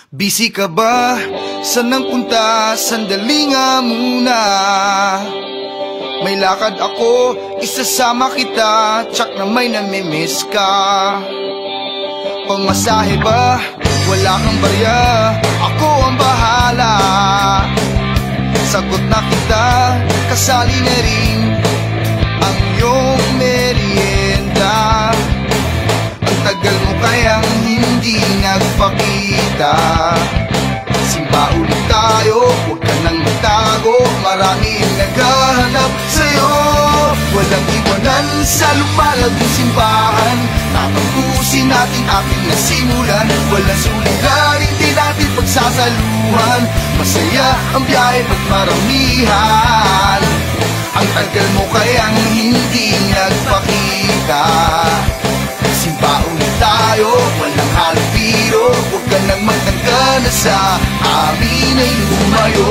Busy ka ba? Saan ang punta? Sandali nga muna. May lakad ako, isasama kita. Tsak na may namimiss ka. Pangmasahe ba? Wala kang barya, ako ang bahala. Sagot na kita, kasali na rin ang iyong merienda. Ang tagal mo kayang hindi nagpakita. Simba ulit tayo, huwag ka nang magtago. Maraming naghahanap sa'yo. Walang iwanan sa lumalagong simbahan. Tatapusin natin ating nasimulan. Walang suliranin, di natin pagsasaluhan. Masaya ang biyahe pag maramihan. Ang tagal mo kayang hindi nagpakita. Simba ulit tayo, walang halong biro. Huwag ka nang magtangka na sa amin ay lumayo.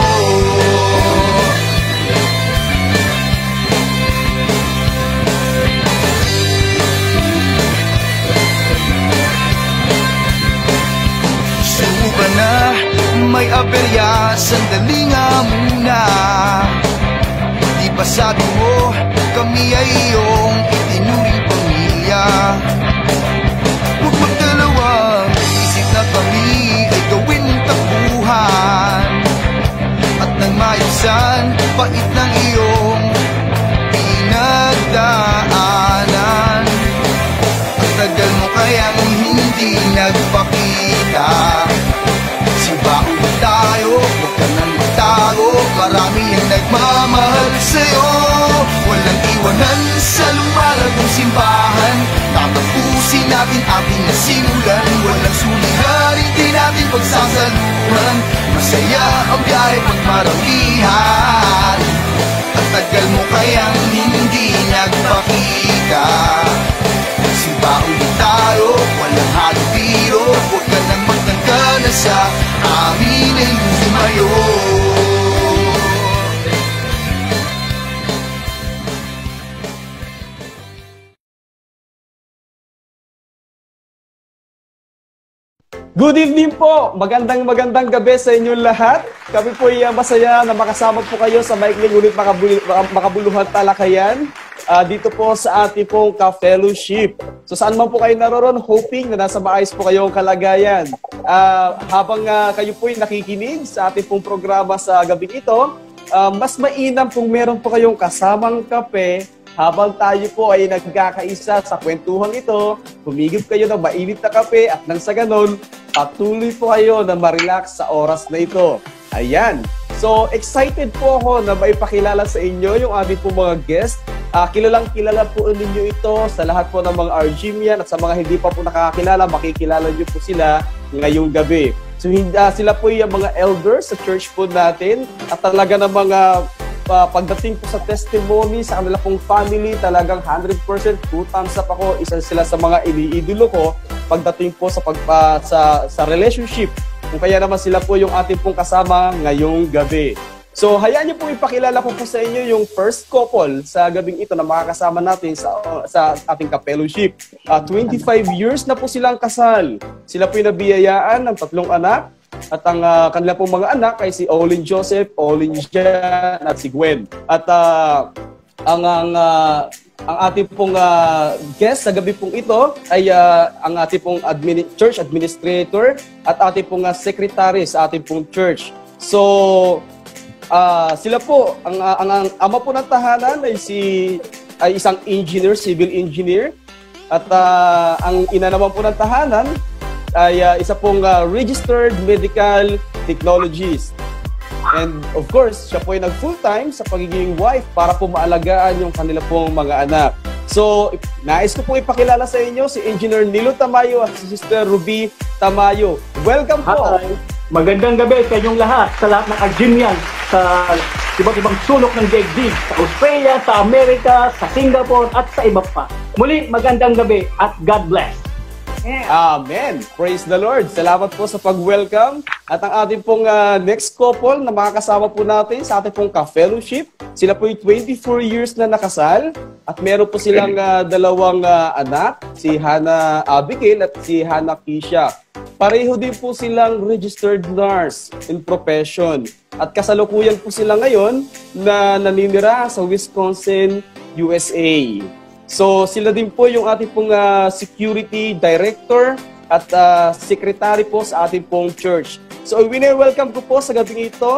Suba na, may aberya, sandali nga muna. Di ba sabi mo, kami ay iyong itinuring pamilya? Huwag magdalawa, isip na kami ay gawin mong takbuhan. At nang maibsan, pait ng iyong pinagdaanan. Ang tagal mo kayang hindi nagpakita. Simba ulit tayo, huwag ka nang magtago. Marami ang nagmamahal sa'yo. Walang iwanan sa lumalagong simbahan. Tatapusin natin ating nasimulan. Walang sulihan, hindi natin pagsasaluhan. Masaya ang biyahe pag maramihan. Ang tagal mo kayang hindi nagpakita. Simba ulit tayo, walang halong biro. Huwag ka nang magtangka na sa amin ay lumayo. Good evening po! Magandang gabi sa inyong lahat. Kami po ay masaya na makasama po kayo sa maikling ngunit makabuluhan talakayan dito po sa ating pong ka-fellowship. So saan man po kayo naroon, hoping na nasa maayos po kayong kalagayan. Habang kayo po ay nakikinig sa ating pong programa sa gabing ito, mas mainam kung meron po kayong kasamang kape habang tayo po ay nagkakaisa sa kwentuhan ito, humigip kayo ng mainit na kape at nang sa ganon, patuloy po kayo na ma-relax sa oras na ito. Ayan. So, excited po ako na maipakilala sa inyo yung aming po mga guest. Kilalang-kilala po ninyo ito sa lahat po ng mga RGMian at sa mga hindi pa po nakakakilala, makikilala nyo po sila ngayong gabi. So, sila po yung mga elders sa church po natin at talaga ng mga pagdating po sa testimony sa kanila pong family, talagang 100% two thumbs up ako. Isa sila sa mga iniidolo ko pagdating po sa relationship. Kung kaya naman sila po yung ating pong kasama ngayong gabi. So, hayaan niyo po ipakilala ko po sa inyo yung first couple sa gabing ito na makakasama natin sa ating ka-fellowship. 25 years na po silang kasal. Sila po yung nabiyayaan ng 3 anak. At ang kanila pong mga anak ay si Olin Joseph, Olin Jan at si Gwen. At ang ating pong guest sa gabi pong ito ay ang ating pong church administrator at ating pong secretary sa ating pong church. So, sila po, ang ama po ng tahanan ay isang engineer, civil engineer. At ang ina naman po ng tahanan ay isa pong registered medical technologist. And of course, siya po ay nag-full-time sa pagiging wife para po maalagaan yung kanila pong mga anak. So, nais ko pong ipakilala sa inyo si Engineer Nilo Tamayo at si Sister Ruby Tamayo. Welcome po! Hi. Magandang gabi sa inyong lahat, sa lahat ng RGMian, sa iba't ibang sulok ng daigdig, sa Australia, sa Amerika, sa Singapore, at sa iba pa. Muli, magandang gabi at God bless! Amen. Praise the Lord. Salamat po sa pag-welcome. At ang ating pong next couple na makakasama po natin sa ating pong ka-fellowship. Sila po yung 24 years na nakasal. At meron po silang dalawang anak, si Hannah Abigail at si Hannah Kisha. pareho din po silang registered nurse in profession. At kasalukuyan po sila ngayon na naninira sa Wisconsin, USA. So sila din po yung ating pong security director at secretary po sa ating pong church. So welcome ko po sa gabing ito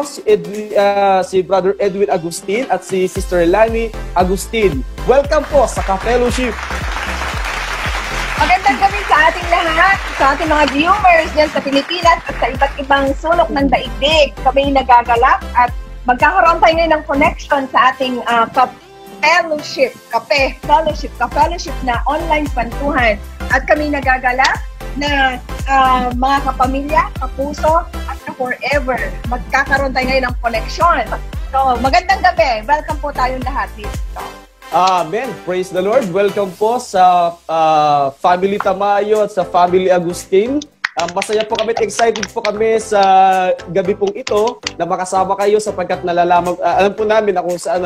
si Brother Edwin Agustin at si Sister Lani Agustin. Welcome po sa Ka-Fellowship. Magandang gabi sa ating lahat, sa ating mga viewers dyan sa Pilipinas at sa iba't ibang sulok ng daigdig. Kami nagagalak at magkakaroon tayo ngayon ng connection sa ating Ka-Fellowship, Ka-Fellowship na online kwentuhan. At kami nagagalak na mga kapamilya, kapuso, at ka-forever. Magkakaroon tayo ngayon ng connection. So, magandang gabi. Welcome po tayong lahat dito. Amen. Praise the Lord. Welcome po sa Family Tamayo at sa Family Agustin. Masaya po kami at excited po kami sa gabi pong ito na makasama kayo sapagkat nalalaman, alam po namin na kung saan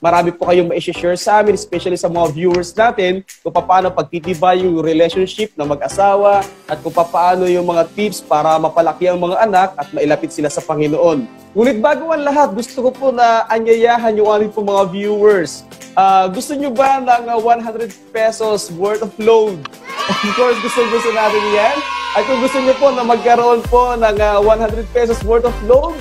marami po kayong ma-share sa amin, especially sa mga viewers natin, kung paano pagtitibay yung relationship ng mag-asawa at kung paano yung mga tips para mapalaki ang mga anak at mailapit sila sa Panginoon. Ngunit bago ang lahat, gusto ko po na anyayahan yung aming po mga viewers. Gusto nyo ba ng 100 pesos worth of load? Of course, gusto natin yan. At kung gusto nyo po na magkaroon po ng 100 pesos worth of load,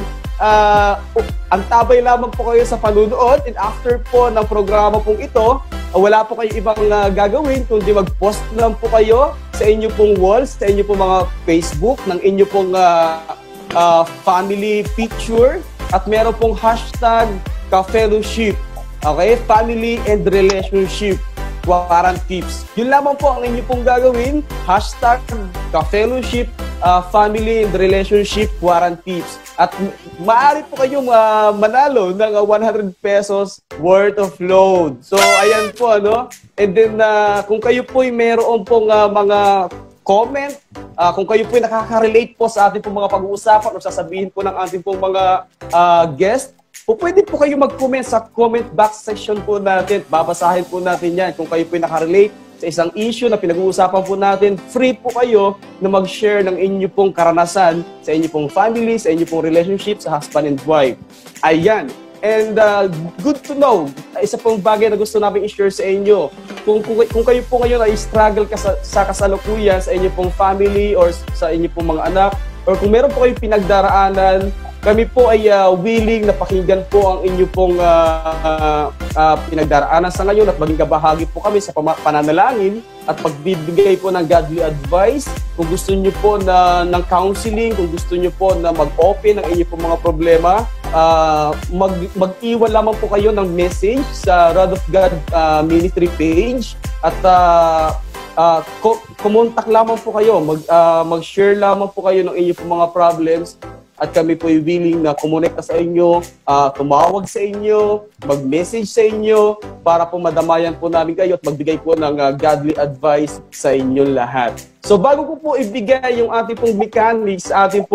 ang tabay lamang po kayo sa panunood, and after po ng programa pong ito, wala po kayo ibang gagawin kundi mag-post lang po kayo sa inyo pong walls, sa inyo pong mga Facebook, ng inyo pong family picture, at meron pong hashtag Ka-Fellowship. Okay? Family and Relationship Warrant Tips. Yun lamang po ang inyo pong gagawin. Hashtag Ka-Fellowship Family and Relationship Warrant Tips. At maaari po kayong manalo ng 100 pesos worth of load. So, ayan po, ano? And then, kung kayo po'y meron pong mga comment, kung kayo po'y nakaka-relate po sa ating pong mga pag-uusapan o sasabihin po ng ating pong mga guest, pwede po kayo mag-comment sa comment box section po natin. Babasahin po natin yan. Kung kayo po'y nakarelate sa isang issue na pinag-uusapan po natin, free po kayo na mag-share ng inyo pong karanasan sa inyo pong family, sa inyo pong relationship, sa husband and wife. Ayan. And good to know, isa pong bagay na gusto namin i-share sa inyo. Kung kayo po ngayon ay struggle sa kasalukuyan sa inyo pong family or sa inyo pong mga anak, or kung meron po kayong pinagdaraanan, kami po ay willing na pakinggan po ang inyo pong pinagdaraanan sa ngayon at maging kabahagi po kami sa pananalangin at pagbibigay po ng godly advice. Kung gusto nyo po ng counseling, kung gusto nyo po na mag-open ng inyo pong mga problema, mag-iwan lamang po kayo ng message sa Rod of God Ministry page at kumontak lamang po kayo, mag-share lamang po kayo ng inyo pong mga problems. At kami po ay willing na kumonekta sa inyo, tumawag sa inyo, mag-message sa inyo para po madamayan po namin kayo at magbigay po ng godly advice sa inyong lahat. So bago ko po ibigay yung ating pong mechanics, sa ating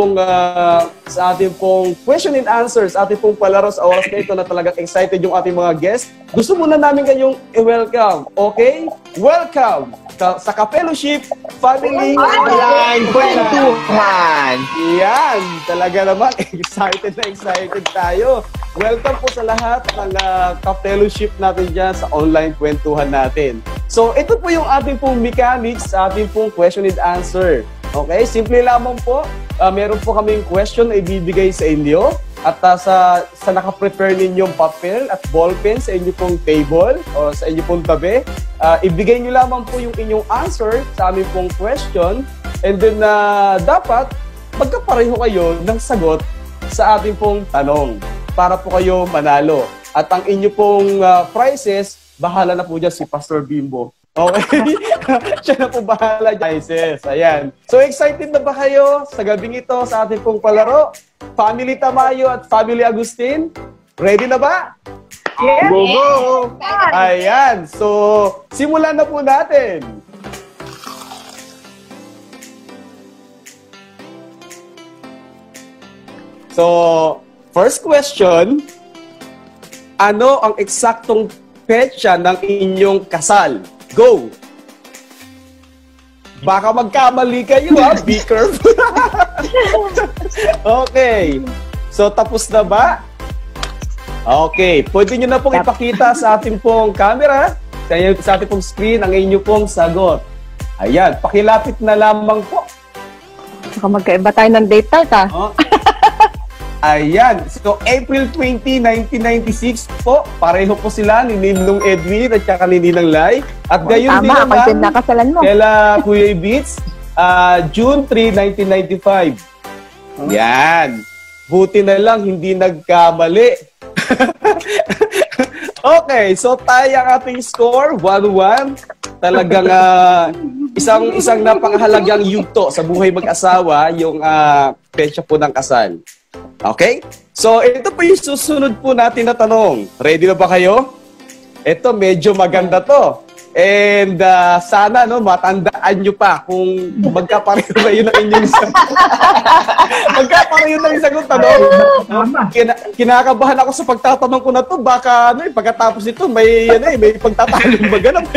pong question and answers, ating pong palaro sa oras na ito na talagang excited yung ating mga guests, gusto muna namin kayong i-welcome. Okay? Welcome sa Ka-Fellowship Family Online Kwentuhan. Yan, talaga naman excited tayo. Welcome po sa lahat ng Ka-Fellowship natin dyan sa online kwentuhan natin. So ito po yung ating pong mechanics, ating pong question and answer. Okay, simple lamang po. Meron po kaming question na ibibigay sa inyo. At sa naka-prepare ninyong papel at ballpen sa inyo pong table o sa inyo pong tabi, ibigay nyo lamang po yung inyong answer sa aming pong question. And then dapat magkapareho kayo ng sagot sa ating pong tanong para po kayo manalo. At ang inyo pong prizes, bahala na po dyan si Pastor Bimbo. Okay? Siya na po bahala dyan. Ayan. So excited na ba kayo sa gabing ito sa ating pong palaro? Family Tamayo at Family Agustin? Ready na ba? Yes! Go, go! Ayan. So, simulan na po natin. So, first question, ano ang eksaktong petsa ng inyong kasal? Go! Baka magkamali kayo, ha? Be careful. Okay. So, tapos na ba? Okay. Pwede nyo na pong ipakita sa ating pong camera, sa ating pong screen, ang inyo pong sagot. Ayan. Pakilapit na lamang po. Baka magkaiba tayo ng date start, ha? Oh. Ayan. So, April 20, 1996 po. Pareho po sila ni Ninong Edwin at saka ni Ninang Lai. At gayon din Tama, naman, nakasalan mo. kaila Kuya Beats, June 3, 1995. Yan. Buti na lang, hindi nagkamali. Okay, so tayo ang ating score, 1-1. Talagang isang napakahalagang yugto sa buhay mag-asawa, yung petsa po ng kasal. Okay? So, ito po yung susunod po natin na tanong. Ready na ba kayo? Ito, medyo maganda to. And sana, no, matandaan nyo pa kung magkapareho na yun ang inyong sagot. Magkapareho na yung sagot, ano? Kinakabahan ako sa pagtatanong ko na to. Baka, pagkatapos ito, may pagtatanong maganap.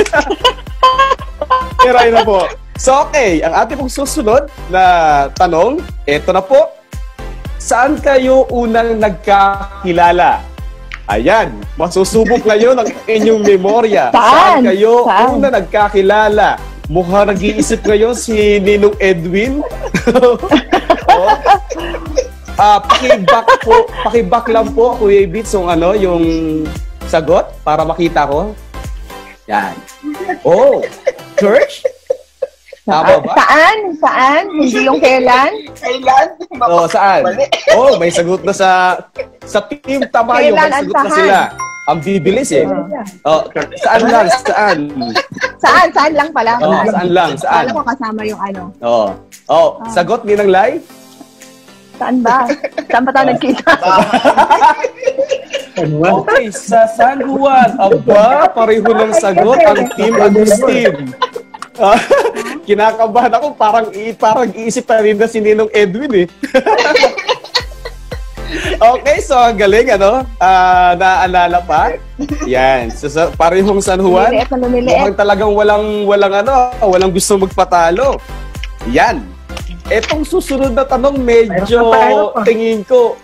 Pero ayun na po. So, okay. Ang ating pong susunod na tanong, ito na po. Saan kayo unang nagkakilala? Ayan, masusubok ngayon ang inyong memorya. Saan kayo unang nagkakilala? Mukhang nag-iisip ngayon si Ninong Edwin. Pakiback lang po, Kuya Beats, yung sagot para makita ko. Yan. Oh, church? Tama ba? Saan? Hindi yung kailan? Kailan? Saan? May sagot na sa Team Tamayo. May sagot na sila. Ang bibilis eh. Saan lang? Saan lang pala? Saan lang? Saan? Alam ko kasama yung ano. Sagot ni ng Lai? Saan ba? Saan ba tayo nagkita? Okay, sa San Juan. Aba, pareho ng sagot ang Team Agustin. Kinakabahan ako, parang iisip na rin na si Ninong Edwin eh. Okay, so ang galing, naalala pa. Yan, so, parehong San Juan. Mukhang talagang walang gusto magpatalo. Yan. Etong susunod na tanong, medyo tingin ko,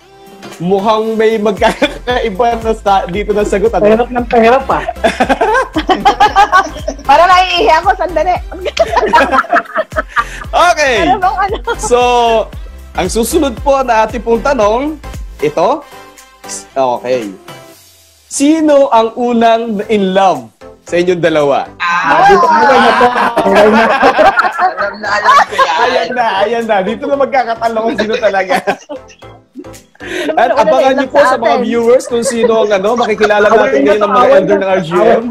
mukhang may magkakaiba na dito na sagot. Pahirap ng pahirap pa. Para naiihi ako, sandali. Okay. So, ang susunod po na ating pong tanong, ito. Okay. Sino ang unang in love sa inyong dalawa? Dito na po. Alam ko yan. Ayan na. Dito na magkakatalong kung sino talaga. At abangan niyo po sa mga viewers kung sino ang makikilala natin ngayon ng mga elder ng RGM.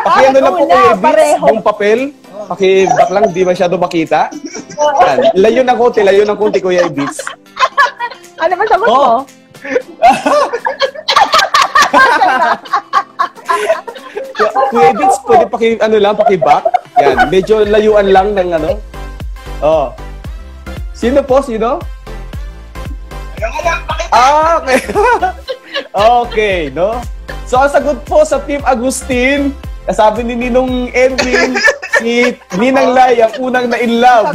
Pakiano lang po Kuya Beats, yung papel. Pakiback lang, di masyado makita. Yan. Layo ng konti Kuya Beats. Ano ba sagot mo? Kuya Beats, pwede pakiback. Yan, medyo layuan lang ng Sino po? Sino? Okay. Okay, no? So, ang sagot po sa Team Agustin, sabi ni Ninong Edwin, si Ninang Lai ang unang na-in-love.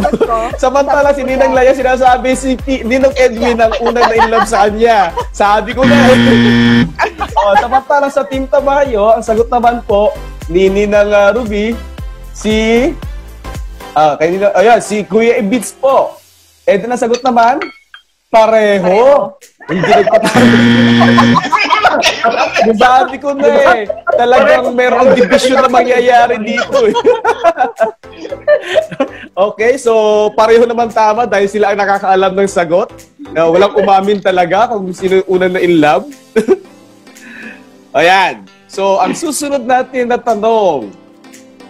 Samantala si Ninang Lai sinasabi si Ninong Edwin ang unang na-in-love sa kanya. Sabi ko na. Samantala sa Team Tamayo, ang sagot naman po ni Ninang Ruby, si Kuya Beats po. Ito na sagot naman, pareho. Hindi nagpatalo. Sabi ko na eh, talagang merong division na mangyayari dito eh. Okay, so pareho naman tama dahil sila ang nakakaalam ng sagot. Walang umamin talaga kung sino yung unang na in love. Ayan. So, ang susunod natin na tanong.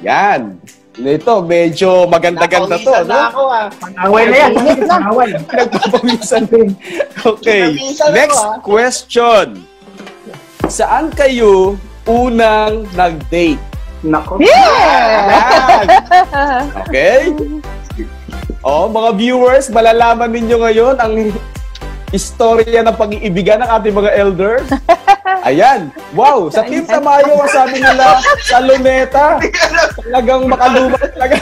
Yan. Ito, medyo maganda-ganda to, no? Away na yan. Away. Nagpapawisan din. Okay. Next question. Saan kayo unang nag-date? Nako. Yan. Okay? Mga viewers, malalaman ninyo ngayon ang istorya ng pag-iibigan ng ating mga elders. Ayan. Wow. Sa Team Tamayo, sabi nila, sa Luneta. Talagang makaluma talaga.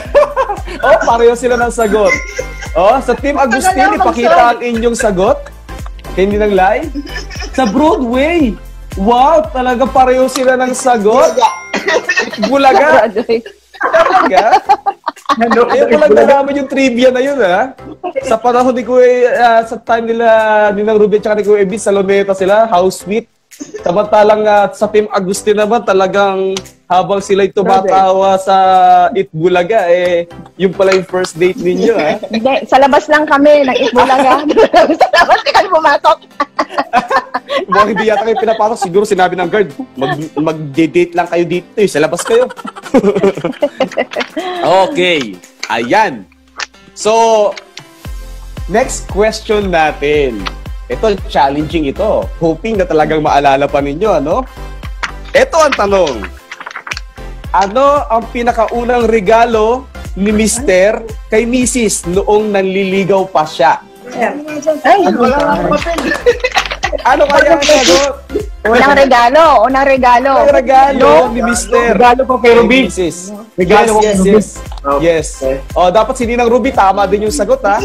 Oh, pareho sila ng sagot. Oh, sa Team Agustin, ipakita ang inyong sagot. Hindi ng lie. Sa Broadway. Wow, talaga pareho sila ng sagot. Bulaga. Talaga? Ayun ko lang nalaman yung trivia na yun, ha? Sa panahon ni Kuya, sa time nila, Ninang Ruby at ni Kuya Ebis, sa Luneta sila, house sweet. Samantalang sa Team Agustin naman, talagang habang sila'y tumatawa sa Itbulaga, yung pala yung first date ninyo, ha? Hindi, sa labas lang kami, ng Itbulaga. Sa labas di kami pumasok. Mukhang hindi yata kayo pinapasok. Siguro sinabi ng guard, mag-date lang kayo dito, sa labas kayo. Okay, ayan. So, next question natin. Ito, challenging ito. Hoping na talagang maalala pa ninyo, ano? Ito ang tanong. Ano ang pinakaunang regalo ni Mister kay Mrs. noong nanliligaw pa siya? Ay, Ano kaya ang sagot? unang regalo. Ang regalo ni Mister Regalo pa kay Ruby. Mrs. Regalo Yes, ko kay yes, yes. Oh, dapat si Ninang Ruby, tama din yung sagot, ha?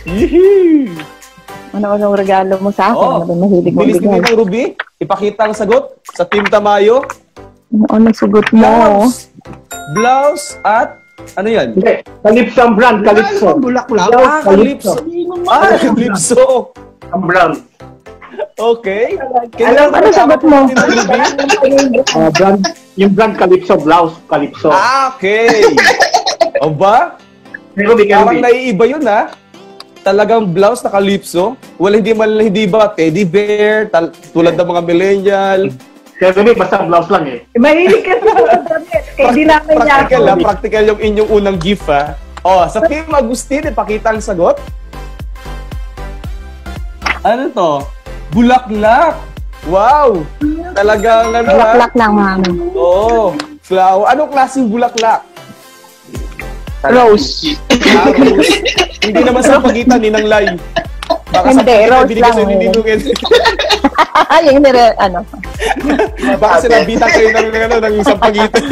Yee! Ano regalo mo sa akin? Oh, Ano mahilig mo bilis ni bigay? Ninang Ruby, ipakita ang sagot sa Team Tamayo. Ano sugot mo? Blouse at ano yan? Hindi. Calypso ang brand. Calypso. Ah, Calypso. Ah, Calypso. Ang brand. Okay. Ano sagot mo? Brand. Yung brand Calypso. Blouse. Calypso. Ah, okay. O ba? Kay Ruby, kay Parang Ruby. naiiba yun, ha? Talagang blouse na Calypso. Wala, hindi ba teddy bear, tulad ng mga millennial. Kay Ruby, basta blouse lang eh. Mahilig ka sa damit. Kaya di namin niya Practical, ha? Practical yung inyong unang gift, ha? Oh, sa Team Agustin, ipakita ang sagot. Ano to? Bulaklak. Wow! Talagang ano, ha? Bulaklak lang, mami. Oo. Flower. Anong klaseng bulaklak? Rose. Ah, rose. Hindi naman sa pagitan ni ng line. Baka sa Hindi, pagitan, rose binigay lang, sa ninunungin. Yung ano. Baka sinabitan kayo ng isang pagitan.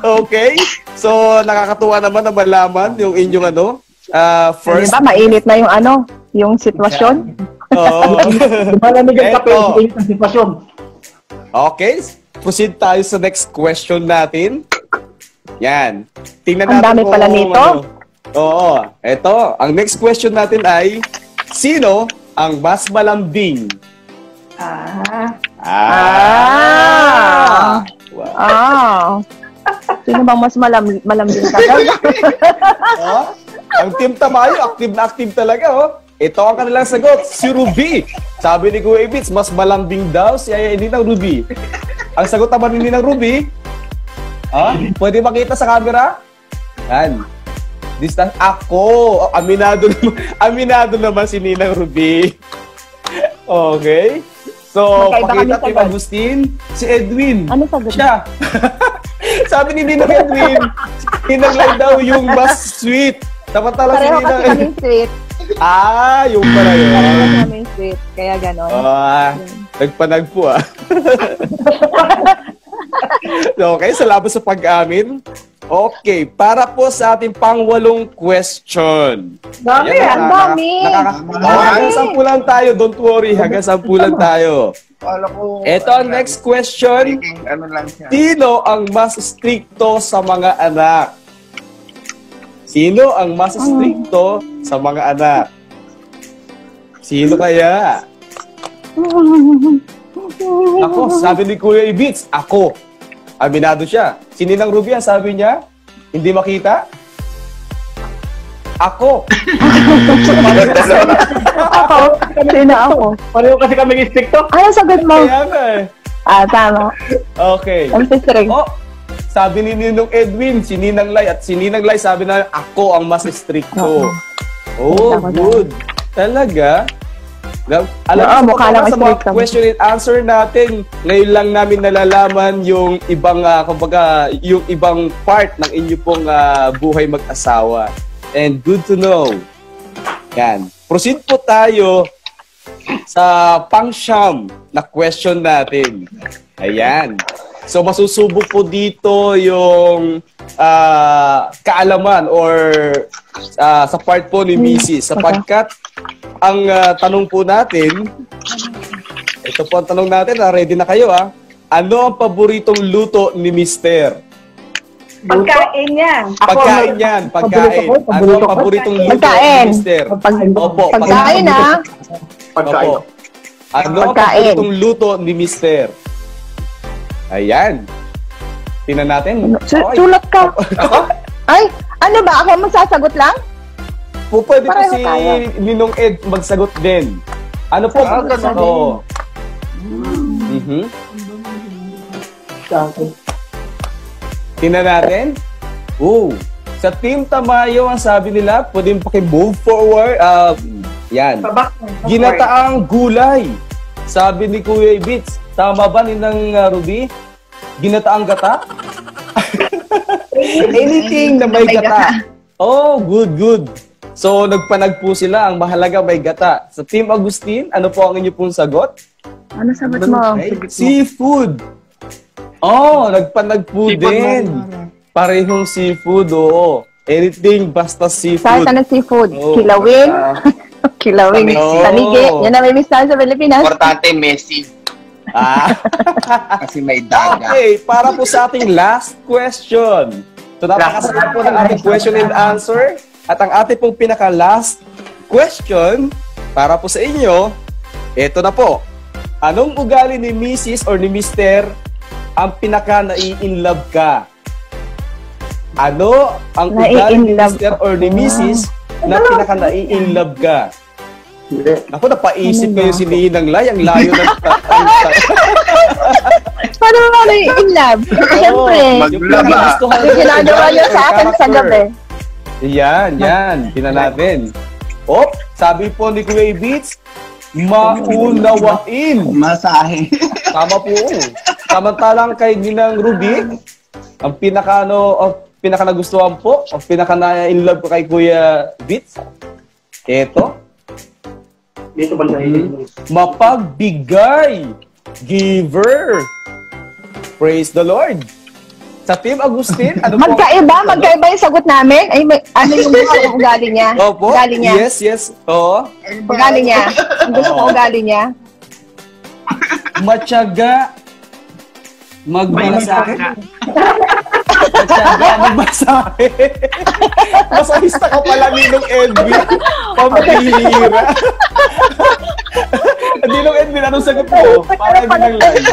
Okay. So, nakakatuwa naman na malaman yung inyong first. Diba, mainit na yung yung sitwasyon. Oo. Malamig ang kape. Eto. Mainit ang sitwasyon. Okay. Proceed tayo sa next question natin. Yan. Tingnan Ang natin dami pala nito. Oo. Ito. Ang next question natin ay, sino ang mas malambing? Wow. Sino bang mas malambing ka? Oh, ang Team Tamayo, active na active talaga, oh. Ito ang kanilang sagot, si Ruby. Sabi ni Kuya Ebits, mas malambing daw si Ninang Ruby. Ang sagot naman ni Ninang Ruby, pwede makita sa camera? Yan. Distance. Ako. Aminado naman si Ninang Ruby. Okay. So, Magkaiba kami pakita Team sagot. Agustin, si Edwin. Ano sagot? Siya. Sabi ni Ninang Edwin, Ninang Lai daw yung mas sweet. Samantala si Pareho kasi Ninang... kaming sweet. Yung pala yun. Pareho kasi kaming sweet. Kaya ganon. Nagpanagpo, Okay, salamat sa pag-amin. Okay, para po sa ating pang-walong question. Dami, Ayan, ang dami. Hanggang 10 lang tayo, don't worry. Hanggang 10 lang tayo. Kala ko, Ito ang next question. ano lang siya. Sino ang mas stricto sa mga anak? Sino ang mas stricto sa mga anak? Sino kaya? Ako, sabi ni Kuya Ebits, ako. Aminado siya. Si Ninang Ruby, ang sabi niya, hindi makita? Ako. Sino ako? Pareho kasi kami stricto. Ano sagot mo? Kaya nga eh. Tama. Okay. Ang sisrig. Oh, sabi ni Ninong Edwin, si Ninang Lai, at si Ninang Lai sabi na, ako ang mas stricto. Oh, Ako good. Talaga? Alam mo, mukha lang sa mga stricto. question and answer natin, ngayon lang namin nalalaman yung ibang, kumbaga, yung ibang part ng inyo pong buhay mag-asawa. And good to know. Yan. Proceed po tayo sa pang-siyam na question natin. Ayan. So masusubok po dito yung kaalaman or sa part po ni Mrs. Sapagkat ang tanong po natin, ito po ang tanong natin, ready na kayo Ano ang paboritong luto ni Mister? Pagkain niya. Pagkain yan, pagkain. Ano ang paboritong luto ni Mister? Opo, Pagkain Pagkain. Opo. Ano ang paboritong luto ni Mister? Ayan. Tingnan natin. Sulat ka. Ay, ano ba? Ako magsasagot lang? Pwede po Pareho si tayo. Ninong Ed magsagot din. Ano po? Oo. Tingnan natin. Sa Team Tamayo, ang sabi nila, pwedeng paki-move forward. Yan. Ginataang gulay. Sabi ni Kuya Ibits. Tama ba Ninang Ruby? Ginataang gata? Anything na may gata. Oh, good. So, nagpanag po sila. Ang mahalaga may gata. Sa Team Agustin, ano po ang inyo pong sagot? Ano sagot mo? Seafood. Oh, nagpanag po din. Parehong seafood, oo. Anything basta seafood. Sa seafood? Oh, Kilawin? Kilawin. Oh. Tanigi. Yan na may mistahan sa Pilipinas. Importante, Messi. Kasi may daga. Okay, para po sa ating last question. So, napakasarap po ng ating question and answer. At ang ating pong pinaka-last question, para po sa inyo, eto na po. Anong ugali ni Mrs. or ni Mr. ang pinaka-nai-in-love ka? Ano ang ugali ni Mr. or ni Mrs. na pinaka-nai-in-love ka? Ako, napaisip kayo si Ninang Lai. Ang layo ng... Paano mo in love? Siyempre. Maglaba. Yung ginagawa niyo sa akin sa gabi. Yan. Tingnan natin. Sabi po ni Kuya Beats, maunawain. Masahe. Tama po. Samantalang kay Ninang Ruby, ang pinaka nagustuhan po, ang pinaka na-in love ko kay Kuya Beats, eto, Dito ba mapagbigay. Giver. Praise the Lord. Sa Team Agustin, ano po? Magkaiba yung sagot namin. Ay, ano yung ugali niya? Opo. Ugali niya. Yes. Oo. Ugali niya. Ang gusto ko ugali niya. Matyaga. Magmalasake. Matyaga. Magmalasake. Masahista ka pala Ninong Edwin. Pamihira. Ninong Edwin, anong sagot mo? Para Ninang Lai.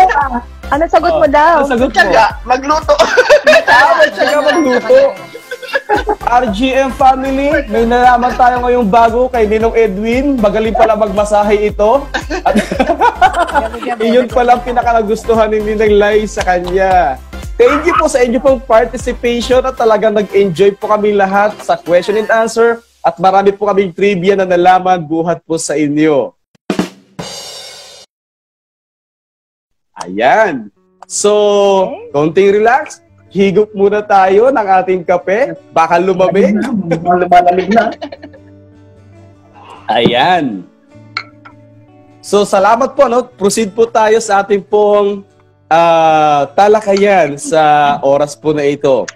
Ano sagot mo daw? Ano sagot mo? Tiyaga, magluto. Matyaga magluto. RGM family, may nalaman tayo ngayong bago kay Ninong Edwin. Magaling pala magmasahe ito. At iyon pala ang pinakanagustuhan ni Ninang Lai sa kanya. Thank you po sa inyo pong participation at talagang nag-enjoy po kami lahat sa question and answer at marami po kaming trivia na nalaman buhat po sa inyo. Ayan. So, konting relax. Higop muna tayo ng ating kape. Baka lumamig. Lumalamig na. Ayan. So, salamat po. Proceed po tayo sa ating pong talakayan sa oras po na ito.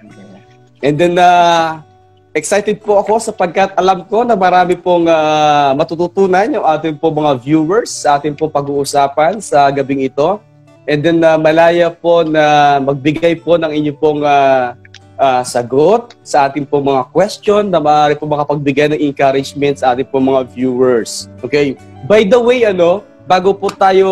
And then, excited po ako sapagkat alam ko na marami pong matututunan yung ating po mga viewers sa ating po pag-uusapan sa gabing ito. And then, malaya po na magbigay po ng inyong pong sagot sa ating po mga question na maaari po makapagbigay ng encouragement sa ating po mga viewers. Okay? By the way, bago po tayo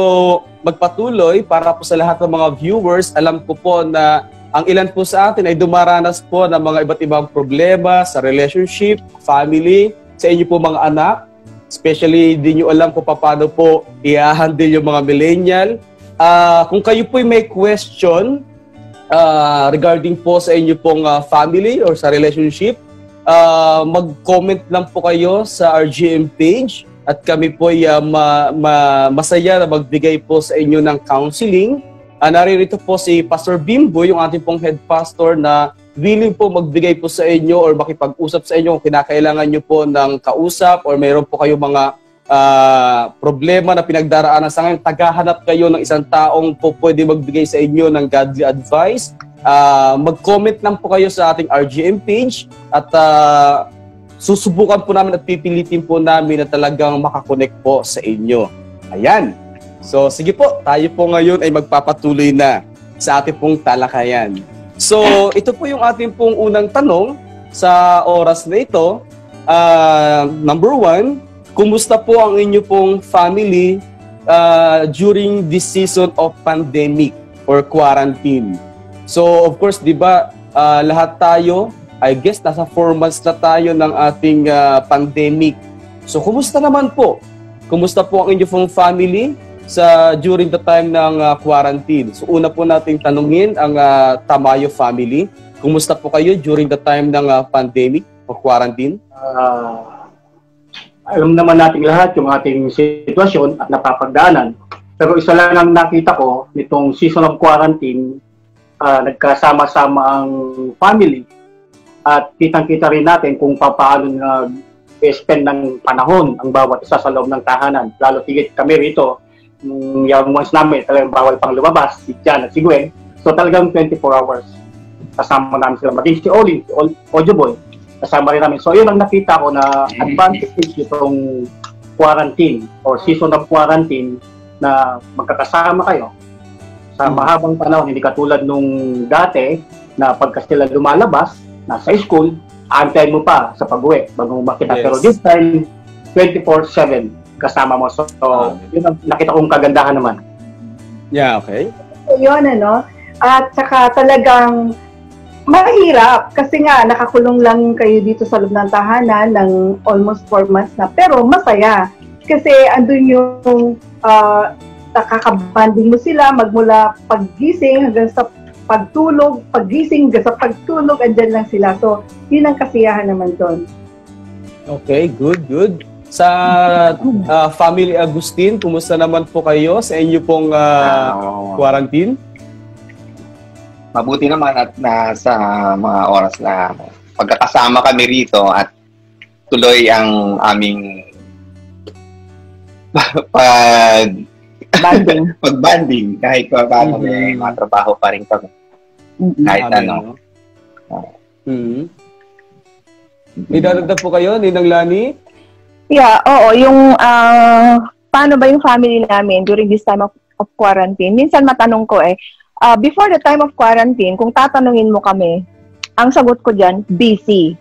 magpatuloy para po sa lahat ng mga viewers, alam ko po na ang ilan po sa atin ay dumaranas po ng mga iba't ibang problema sa relationship, family, sa inyo po mga anak. Especially, di nyo alam kung paano po i-handle yung mga millennial. Kung kayo po may question regarding po sa inyo pong family or sa relationship, mag-comment lang po kayo sa RGM page at kami po ay masaya na magbigay po sa inyo ng counseling. Naririto po si Pastor Bimbo, yung ating pong head pastor na willing po magbigay po sa inyo or makipag-usap sa inyo kung kinakailangan nyo po ng kausap or mayroon po kayo mga problema na pinagdaraanan sa ngayon, tagahanap kayo ng isang taong po pwede magbigay sa inyo ng godly advice, mag-comment lang po kayo sa ating RGM page at susubukan po namin at pipilitin po namin na talagang makakonect po sa inyo. Ayan. So, sige po, tayo po ngayon ay magpapatuloy na sa ating pong talakayan. So, ito po yung ating pong unang tanong sa oras na ito. Number 1, kumusta po ang inyo pong family during this season of pandemic or quarantine? So, of course, di ba, lahat tayo, I guess, nasa 4 months na tayo ng ating pandemic. So, kumusta naman po? Kumusta po ang inyong pong family during the time ng quarantine? So, una po nating tanungin ang Tamayo family. Kumusta po kayo during the time ng pandemic o quarantine? Alam naman natin lahat yung ating sitwasyon at napapagdaanan. Pero isa lang ang nakita ko nitong season of quarantine, nagkasama-sama ang family. At kitang-kita rin natin kung paano nag-spend ng panahon ang bawat isa sa loob ng tahanan. Lalo tigit kami rito, yung ones namin, talagang bawal pang lumabas, si Jan at si Gwen. So talagang 24 hours. Kasama namin sila. Maging si Oli, Ojo Boy, kasama rin namin. So yun ang nakita ko na advantage itong quarantine or season of quarantine na magkakasama kayo sa mahabang panahon. Hindi katulad nung dati na pagka sila lumalabas, nasa school, antayin mo pa sa pag-uwi bago mo makita. Yes. Pero this time, 24/7 kasama mo. So yun ang nakita kong kagandahan naman. Yeah, okay. So, yun, at saka talagang mahirap kasi nga nakakulong lang kayo dito sa loob ng tahanan ng almost 4 months na. Pero masaya kasi andun yung nakakabanding mo sila magmula paggising hanggang sa pagtulog, paggising hanggang sa pagtulog, andyan lang sila. So, yun ang kasiyahan naman doon. Okay, good. Sa Family Agustin, kumusta naman po kayo sa inyo pong quarantine? Mabuti naman at nasa mga oras na pagkakasama kami rito at tuloy ang aming pagbanding kahit paano may mga trabaho pa rin kami. Kahit ano. May dadagdag po kayo, Ninang Lani? Yeah, oo. Yung, paano ba yung family namin during this time of quarantine? Minsan matanong ko before the time of quarantine, kung tatanungin mo kami, ang sagot ko dyan, busy.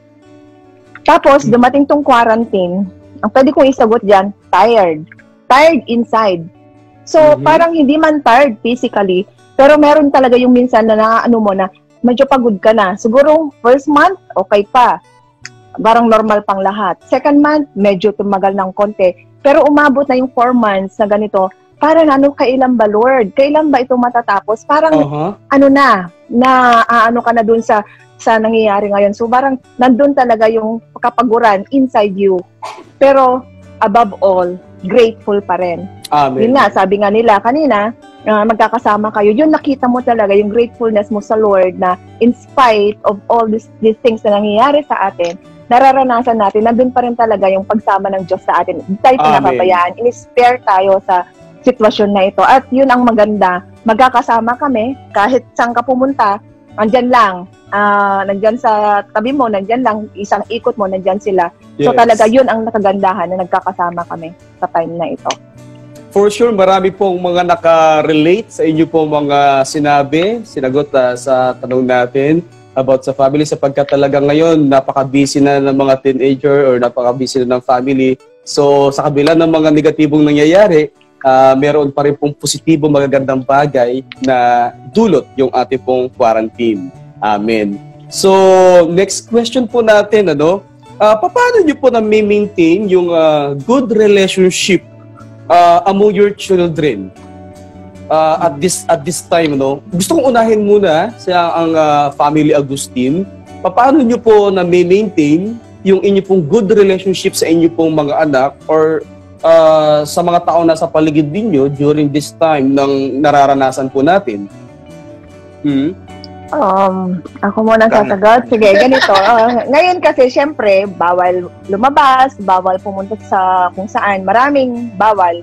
Tapos, dumating tong quarantine, ang pwede kong isagot dyan, tired. Tired inside. So, parang hindi man tired physically, pero meron talaga yung minsan na naano mo na medyo pagod ka na. Siguro, first month, okay pa. Parang normal pang lahat. Second month, medyo tumagal ng konti. Pero umabot na yung 4 months na ganito, parang kailan ba, Lord? Kailan ba ito matatapos? Parang, ano ka na dun sa nangyayari ngayon. So, parang nandun talaga yung kapaguran inside you. Pero, above all, grateful pa rin. Amen. Yun nga, sabi nga nila kanina, magkakasama kayo. Yun, nakita mo talaga yung gratefulness mo sa Lord na in spite of all these things na nangyayari sa atin, nararanasan natin, nandun pa rin talaga yung pagsama ng Diyos sa atin. Hindi tayo pinapabayaan. In-spare tayo sa sitwasyon na ito. At yun ang maganda. Magkakasama kami, kahit saan ka pumunta, nandyan lang. Nandyan sa tabi mo, nandyan lang, isang ikot mo, nandyan sila. So talaga yun ang nakagandahan na nagkakasama kami sa time na ito. For sure, marami pong mga naka-relate sa inyo pong mga sinagot sa tanong natin about sa family sapagkat talaga ngayon napaka-busy na ng mga teenager or napaka-busy na ng family. So sa kabila ng mga negatibong nangyayari, meron pa rin pong positibo magagandang bagay na dulot yung ating pong quarantine. Amen. So next question po natin, paano nyo po na-maintain yung good relationship among your children at this time, Gusto kong unahin muna sa ang Family Agustin. Paano nyo po na-maintain yung inyo pong good relationship sa inyo pong mga anak or sa mga tao na sa paligid ninyo during this time ng nararanasan po natin? Ako muna sasagot. Sige, ganito. Ngayon kasi, syempre, bawal lumabas, bawal pumunta sa kung saan. Maraming bawal.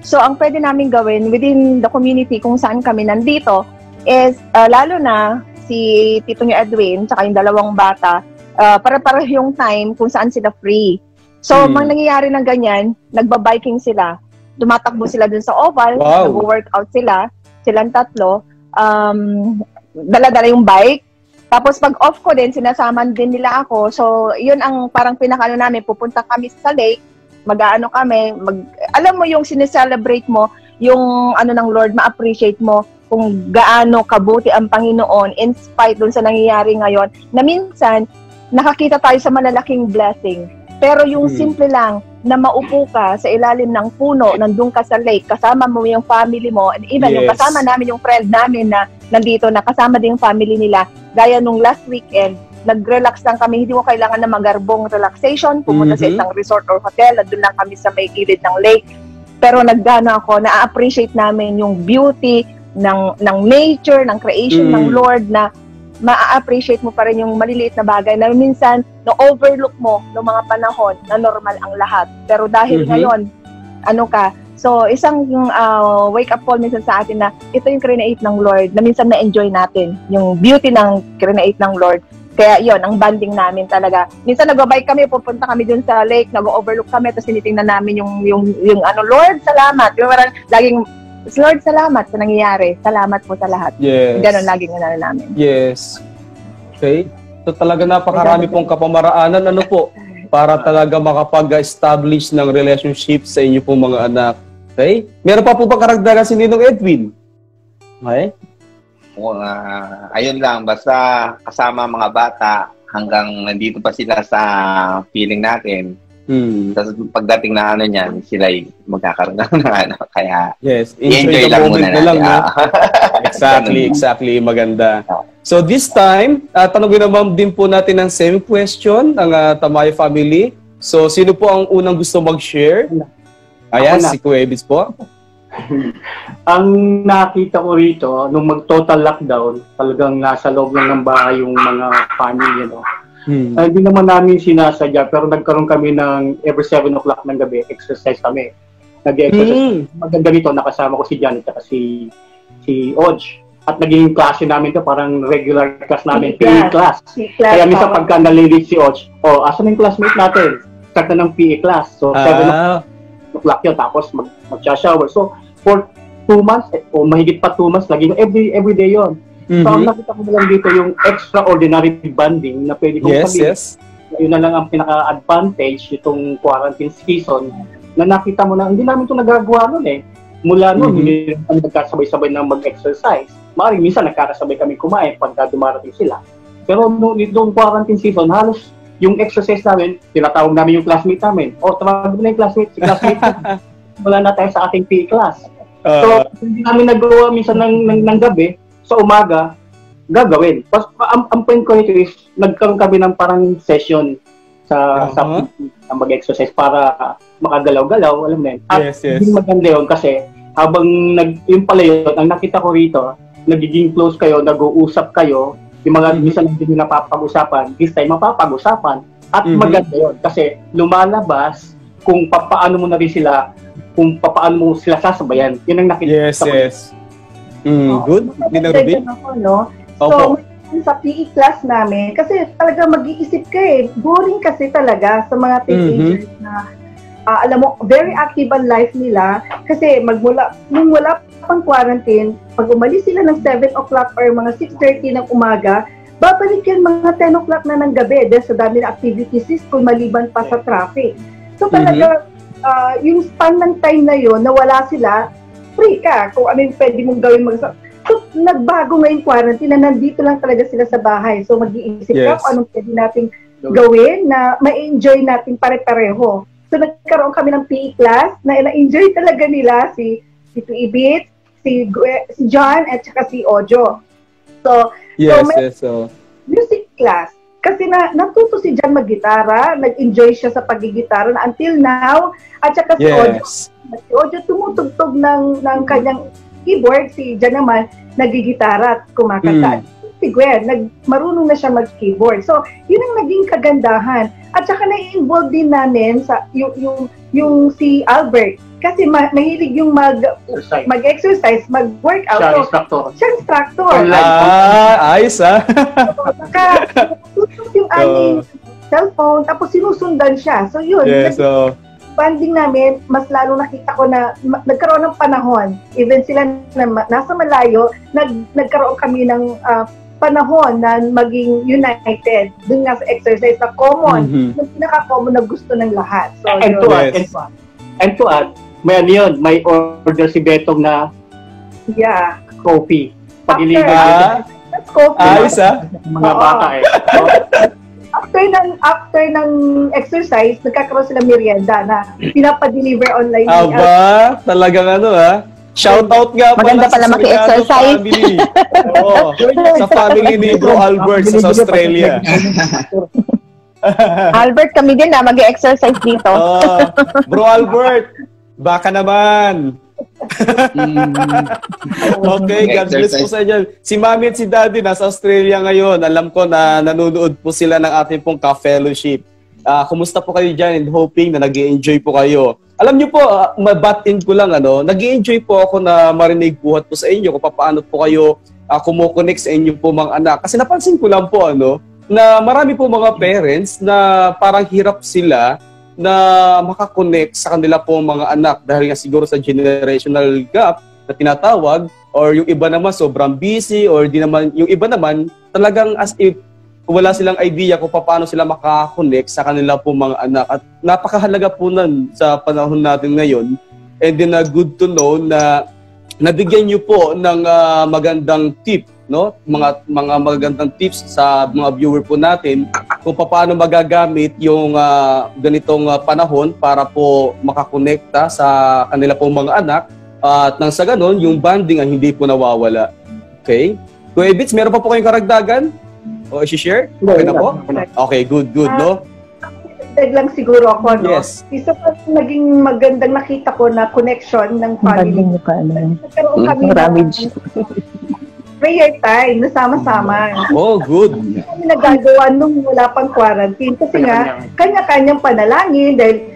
So, ang pwede namin gawin within the community kung saan kami nandito is, lalo na si Tito ni Edwin, tsaka yung dalawang bata, para yung time kung saan sila free. So, mang nangyayari ng ganyan, nagbabiking sila. Tumatakbo sila dun sa oval, nag-workout sila, silang tatlo. Dala-dala yung bike. Tapos pag off ko din, sinasaman din nila ako. So, yun ang parang pinakaano namin. Pupunta kami sa lake, mag-aano kami, alam mo yung sineselebrate mo, yung ano ng Lord, ma-appreciate mo kung gaano kabuti ang Panginoon in spite dun sa nangyayari ngayon, na minsan, nakakita tayo sa malalaking blessing. Pero yung simple lang, na maupo ka sa ilalim ng puno, nandun ka sa lake, kasama mo yung family mo, and even yung kasama namin, yung friend namin na nandito, na kasama din yung family nila. Gaya nung last weekend, nag-relax lang kami, hindi mo kailangan na magarbong relaxation, pumunta sa isang resort or hotel, nandun lang kami sa may gilid ng lake. Pero nagdano ako, na-appreciate namin yung beauty ng nature, ng creation ng Lord, na ma-appreciate mo pa rin yung maliliit na bagay na minsan na-overlook mo noong mga panahon na normal ang lahat. Pero dahil ngayon, so isang wake-up call minsan sa atin na ito yung create ng Lord, na minsan na-enjoy natin yung beauty ng create ng Lord. Kaya yon ang banding namin talaga. Minsan nag-bike kami, pupunta kami dun sa lake, nag-overlook kami, tapos tinitingnan namin yung Lord, salamat. Yung parang laging, Lord, salamat sa nangyayari. Salamat po sa lahat. Yes. Ganon laging namin. Yes. Okay. So talaga napakarami pong kapamaraanan para talaga makapag-establish ng relationship sa inyo pong mga anak. Okay? Meron pa po ba karagdagan si Ninong Edwin? Okay? Ayun lang, basta kasama mga bata hanggang nandito pa sila sa feeling natin. Tapos pagdating na niyan, sila'y magkakaroon ng kaya enjoy lang muna natin. Exactly, maganda. So this time, tanongin naman din po natin ang same question ng Tamayo family. So sino po ang unang gusto mag-share? Ayan, si Kuya Ebis po. Ang nakita ko rito, nung mag-total lockdown, talagang nasa loob lang ng bahay yung mga family, hindi naman namin sinasadya, pero nagkaroon kami ng every 7 o'clock ng gabi, exercise kami. Nag-exercise. Maganda nito, nakasama ko si Janet at si Oj. At naging klase namin to, parang regular class namin, PE class. Kaya minsan pagka nalilate si Oj, asan yung classmate natin? Start na ng PE class. So 7 o'clock yun, tapos mag-shower. So for 2 months, o mahigit pa 2 months, lagi every day yun. So, ang nakita ko lang dito yung extraordinary bonding na pwede kong sabihin. Yun na lang ang pinaka-advantage itong quarantine season na nakita mo na hindi namin ito nagagawa nun Mula nun, hindi kami nagkasabay-sabay na mag-exercise. Maaaring minsan nagkakasabay kami kumain pagka dumarating sila. Pero nung quarantine season, halos yung exercise namin, tinatawag namin yung classmate namin. Tawag mo na yung classmate, si classmate wala na tayo sa ating PE class. So, hindi namin nagawa minsan ng gabi, sa umaga, gagawin. Tapos, ang point ko ito is, nagkaroon kami ng parang session sa mag-exercise para makagalaw-galaw, alam mo yun. At hindi maganda yun kasi, habang yung pala yun, ang nakita ko rito, nagiging close kayo, nag-uusap kayo, yung mga minsan hindi nyo napapag-usapan, this time mapapag-usapan, at maganda yun. Kasi, lumalabas kung paano mo na rin sila, kung paano mo sila sasabayan. Yun ang nakita ko. Good. So, sa PE class namin, kasi talaga mag-iisip ka boring kasi talaga sa mga teenagers na, alam mo, very active ang life nila. Kasi nung wala pang quarantine, pag umalis sila ng 7 o'clock or mga 6:30 ng umaga, babalik yan mga 10 o'clock na ng gabi dahil sa dami na activities kung maliban pa sa traffic. So talaga, yung span ng time na yun, na wala sila, free ka kung ano yung pwede mong gawin. So, nagbago ngayon quarantine na nandito lang talaga sila sa bahay. So, mag-iisip ka kung anong pwede nating gawin na ma-enjoy natin pare-pareho. So, nagkaroon kami ng PE class na na-enjoy talaga nila si Ibit, si John, at saka si Ojo. So, music class. Kasi natuto si John mag-gitara, nag-enjoy siya sa pag-gitara na until now, at saka si Ojo. Si Ojo tumutugtog ng kanyang keyboard, si John naman nagigitara at kumakanta. si Gwen, marunong na siya mag-keyboard. So, yun ang naging kagandahan. At saka na-involve din namin sa yung si Albert. Kasi mahilig yung mag-exercise, mag-workout. Siya instructor. Siya instructor. Ayos Saka, tutok yung aming cellphone, tapos sinusundan siya. So, yun. Yeah, so Banding namin, mas lalo nakita ko na nagkaroon ng panahon. Even sila na nasa malayo, nagkaroon kami ng panahon na maging united. Doon nga sa exercise na common, yung pinaka-common na gusto ng lahat. So, and to add, may order si Betong na coffee. Pag-iligan. That's coffee. Ayos Mga bata After ng exercise, nagkakaroon sila merienda na pinapa-deliver online. Aba, talagang shoutout nga maganda pala maki-exercise. Family. Oo, sa family ni Bro Albert sa Australia. Albert, kami din na mag-exercise dito. Bro Albert, baka naman. Okay, God bless po sa inyo. Si Mami at si Daddy nasa Australia ngayon. Alam ko na nanonood po sila ng ating pong ka-fellowship. Kumusta po kayo dyan and hoping na nag-i-enjoy po kayo. Alam niyo po, mabat-in ko lang, nag-i-enjoy po ako na marinig buhat po sa inyo kung paano po kayo kumukonect sa inyo po mga anak. Kasi napansin ko lang po, na marami po mga parents na parang hirap sila na makakonect sa kanila po mga anak dahil nga siguro sa generational gap na tinatawag, or yung iba naman sobrang busy, or yung iba naman talagang as if wala silang idea kung paano sila makakonect sa kanila po mga anak. At napakahalaga po nun sa panahon natin ngayon, and then good to know na nabigyan niyo po ng magandang tip, mga magagandang tips sa mga viewer po natin kung paano magagamit yung ganitong panahon para po makakonekta sa kanila pong mga anak, at nang sa ganon, yung bonding ang hindi po nawawala. Okay? Kuya Bits, meron pa po kayong karagdagan? O i-share? Okay na po? Okay, good, no? Lang siguro ako, Yes. Isa pa naging magandang nakita ko na connection ng family. Nagkaroon kami ng prayer time, nasama-sama. Oh, good. Kami nagagawa nung wala pang quarantine. Kasi nga, kanya-kanyang panalangin dahil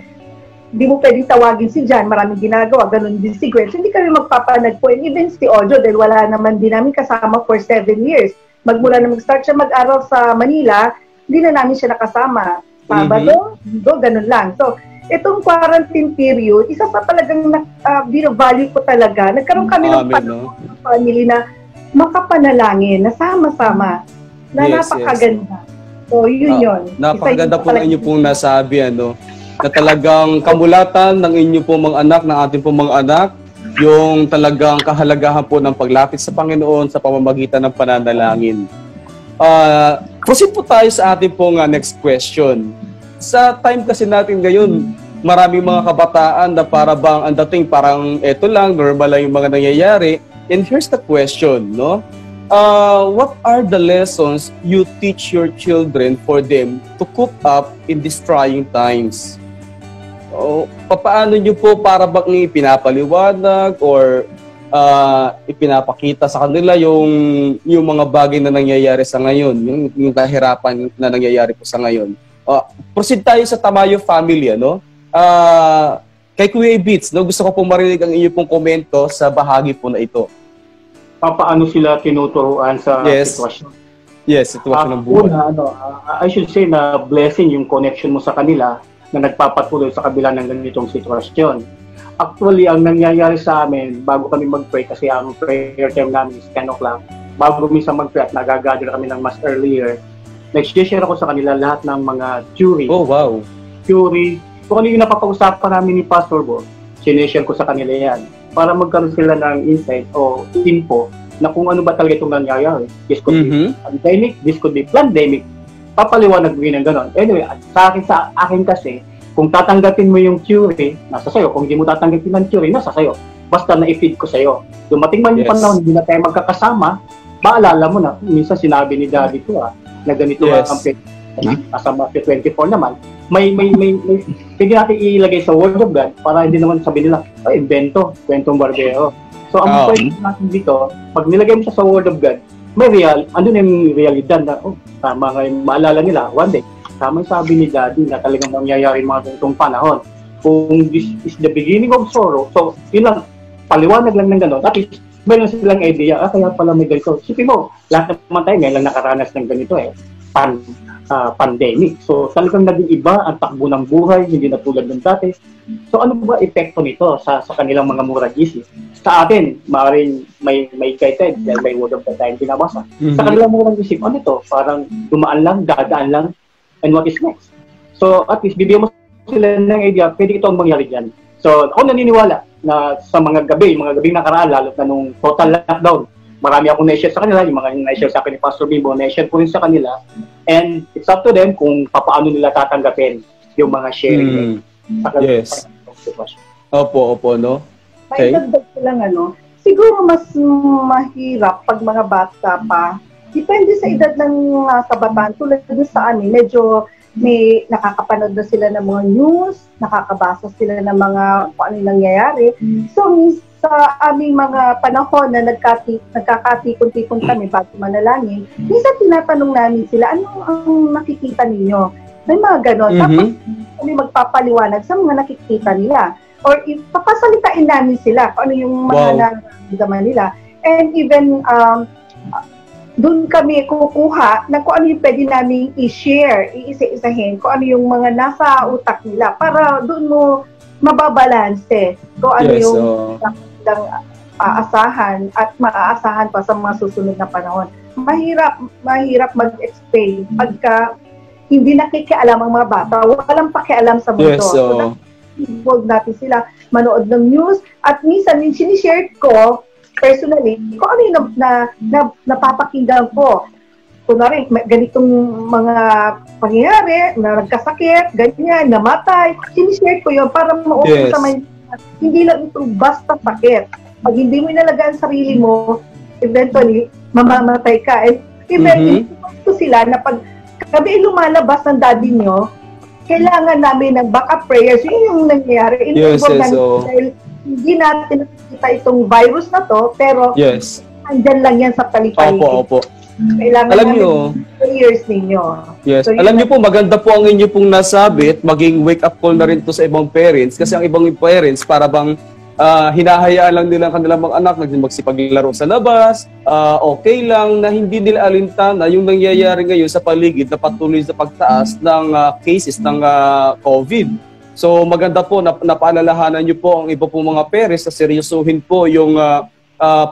di mo pwedeng tawagin si John, maraming ginagawa, ganun din si Gwen. So, hindi kami magpapanagpo. And even si Ojo, dahil wala naman din namin kasama for 7 years. Magmula na mag-start siya mag-aral sa Manila, hindi na namin siya nakasama. Sabado, ganun lang. So, itong quarantine period, isa sa talagang value ko talaga. Nagkaroon kami ng family na makapanalangin, na sama-sama, na napakaganda. So, yun. Napakaganda po ng inyo pong nasabi, na talagang kamulatan ng inyo pong mga anak, ng ating pong mga anak, yung talagang kahalagahan po ng paglapit sa Panginoon sa pamamagitan ng pananalangin. Proceed po tayo sa ating pong next question. Sa time kasi natin ngayon, maraming mga kabataan na para bang ang dating parang eto lang, normal lang yung mga nangyayari. And here's the question, what are the lessons you teach your children for them to cope up in these trying times? Paano nyo po para bang ipinapaliwanag or ipinapakita sa kanila yung mga bagay na nangyayari sa ngayon, yung kahirapan na nangyayari po sa ngayon? Proceed tayo sa Tamayo family, kay Kuya Beats, gusto ko pong marinig ang inyong pong komento sa bahagi po na ito. Paano sila tinuturuan sa sitwasyon? Yes, sitwasyon ng buhay. I should say na blessing yung connection mo sa kanila na nagpapatuloy sa kabila ng ganitong sitwasyon. Actually, ang nangyayari sa amin, bago kami mag-pray, kasi ang prayer time namin is 10 o'clock, bago minsan mag-pray at nagagather kami ng mas earlier, nag-share ako sa kanila lahat ng mga theory. Oh, wow. Theory. Kung ano yung napapag-usapan namin ni Pastor Bo, sineshare ko sa kanila yan. Para magkaroon sila ng insight o info na kung ano ba talaga itong nangyayari. This could be pandemic, this could be pandemic. Papaliwanag mo yun ng gano'n. Anyway, sa akin kasi, kung tatanggapin mo yung theory, nasa sayo. Kung hindi mo tatanggapin ng theory, nasa sayo. Basta na-feed ko sa'yo. Dumating man yung panahon, hindi na tayo magkakasama, maalala mo na, minsan sinabi ni Daddy ko na ganito ang nasa Matthew 24 naman, may pwede natin ilagay sa Word of God para hindi naman sabihin nila, invento, kwentong barbero. So, ang point natin dito, pag nilagay mo siya sa Word of God, may ano na yung realidad na, tama nga yung maalala nila, one day, tama yung sabi ni Daddy na talagang mangyayari mga ganitong panahon. Kung this is the beginning of sorrow, so yun lang, paliwanag lang ng gano'n, at least meron silang idea, kaya pala may ganito. Sipin mo, lahat naman tayo ngayon lang nakaranas ng ganito pandemic. So talagang naging iba ang takbo ng buhay, hindi na tulad ng dati. So ano ba epekto nito sa kanilang mga muragisi? Sa atin, maaaring may guided dahil may word of the time binabasa. Sa kanilang muragisi, ano ito? Parang dumaan lang, dadaan lang, and what is next? So at least bibigyan mo sila ng idea, pwede ito ang mangyari dyan. So ako naniniwala na sa mga gabing nakaraan, lalo na nung total lockdown, marami akong na-share sa kanila, yung mga na-share sa akin ni Pastor Bimbo, na-share po rin sa kanila. And it's up to them kung paano nila tatanggapin yung mga sharing. Yes. Opo, no? Okay. May dagdag ko lang, siguro mas mahirap pag mga bata pa. Depende sa edad ng kabataan. Tulad sa amin, medyo may nakakapanood na sila ng mga news, nakakabasa sila ng mga kung ano yung nangyayari. So, sa aming mga panahon na nagkakatikon-tikon kami bago manalangin, minsan tinatanong namin sila, ano ang nakikita ninyo? May mga ganon. Tapos kami magpapaliwanag sa mga nakikita nila. Or papasalitain namin sila kung ano yung mga nararamdaman nila. And even doon kami kukuha na kung ano yung pwede namin i-share, iisa-isahin, kung ano yung mga nasa utak nila para doon mo mababalanse kung ano yung aasahan at maaasahan pa sa mga susunod na panahon. Mahirap mag-explain pagka hindi nakikialam ang mga bata, walang pakialam sa mundo. So, involve natin sila manood ng news at minsan yung sinishare ko personally, kung ano yung napapakinggan ko. Kunwari, ganitong mga pangyayari, na nagkasakit, ganyan, namatay, sinishare ko yun para ma-open sa mind. Hindi lang ito basta sakit. Pag hindi mo inalagaan ang sarili mo, eventually, mamamatay ka. And eventually, ko sila na pag kami lumalabas ng daddy nyo, kailangan namin ng backup prayers. Yun yung nangyayari. Dahil hindi natin nakikita itong virus na to, pero andyan lang yan sa paligid. Opo. Kailangan alam namin nyo, prayers ninyo. Yes. So, alam nyo po, maganda po ang inyo pong nasabit, maging wake up call na rin to sa ibang parents, kasi ang ibang parents para bang hinahayaan lang nila ang kanilang mga anak magsipaglaro sa labas, okay lang na hindi nila alintana yung nangyayari ngayon sa paligid na patuloy sa pagtaas ng cases ng COVID. So maganda po na napaalalahanan niyo po ang iba pong mga parents na seryosohin po yung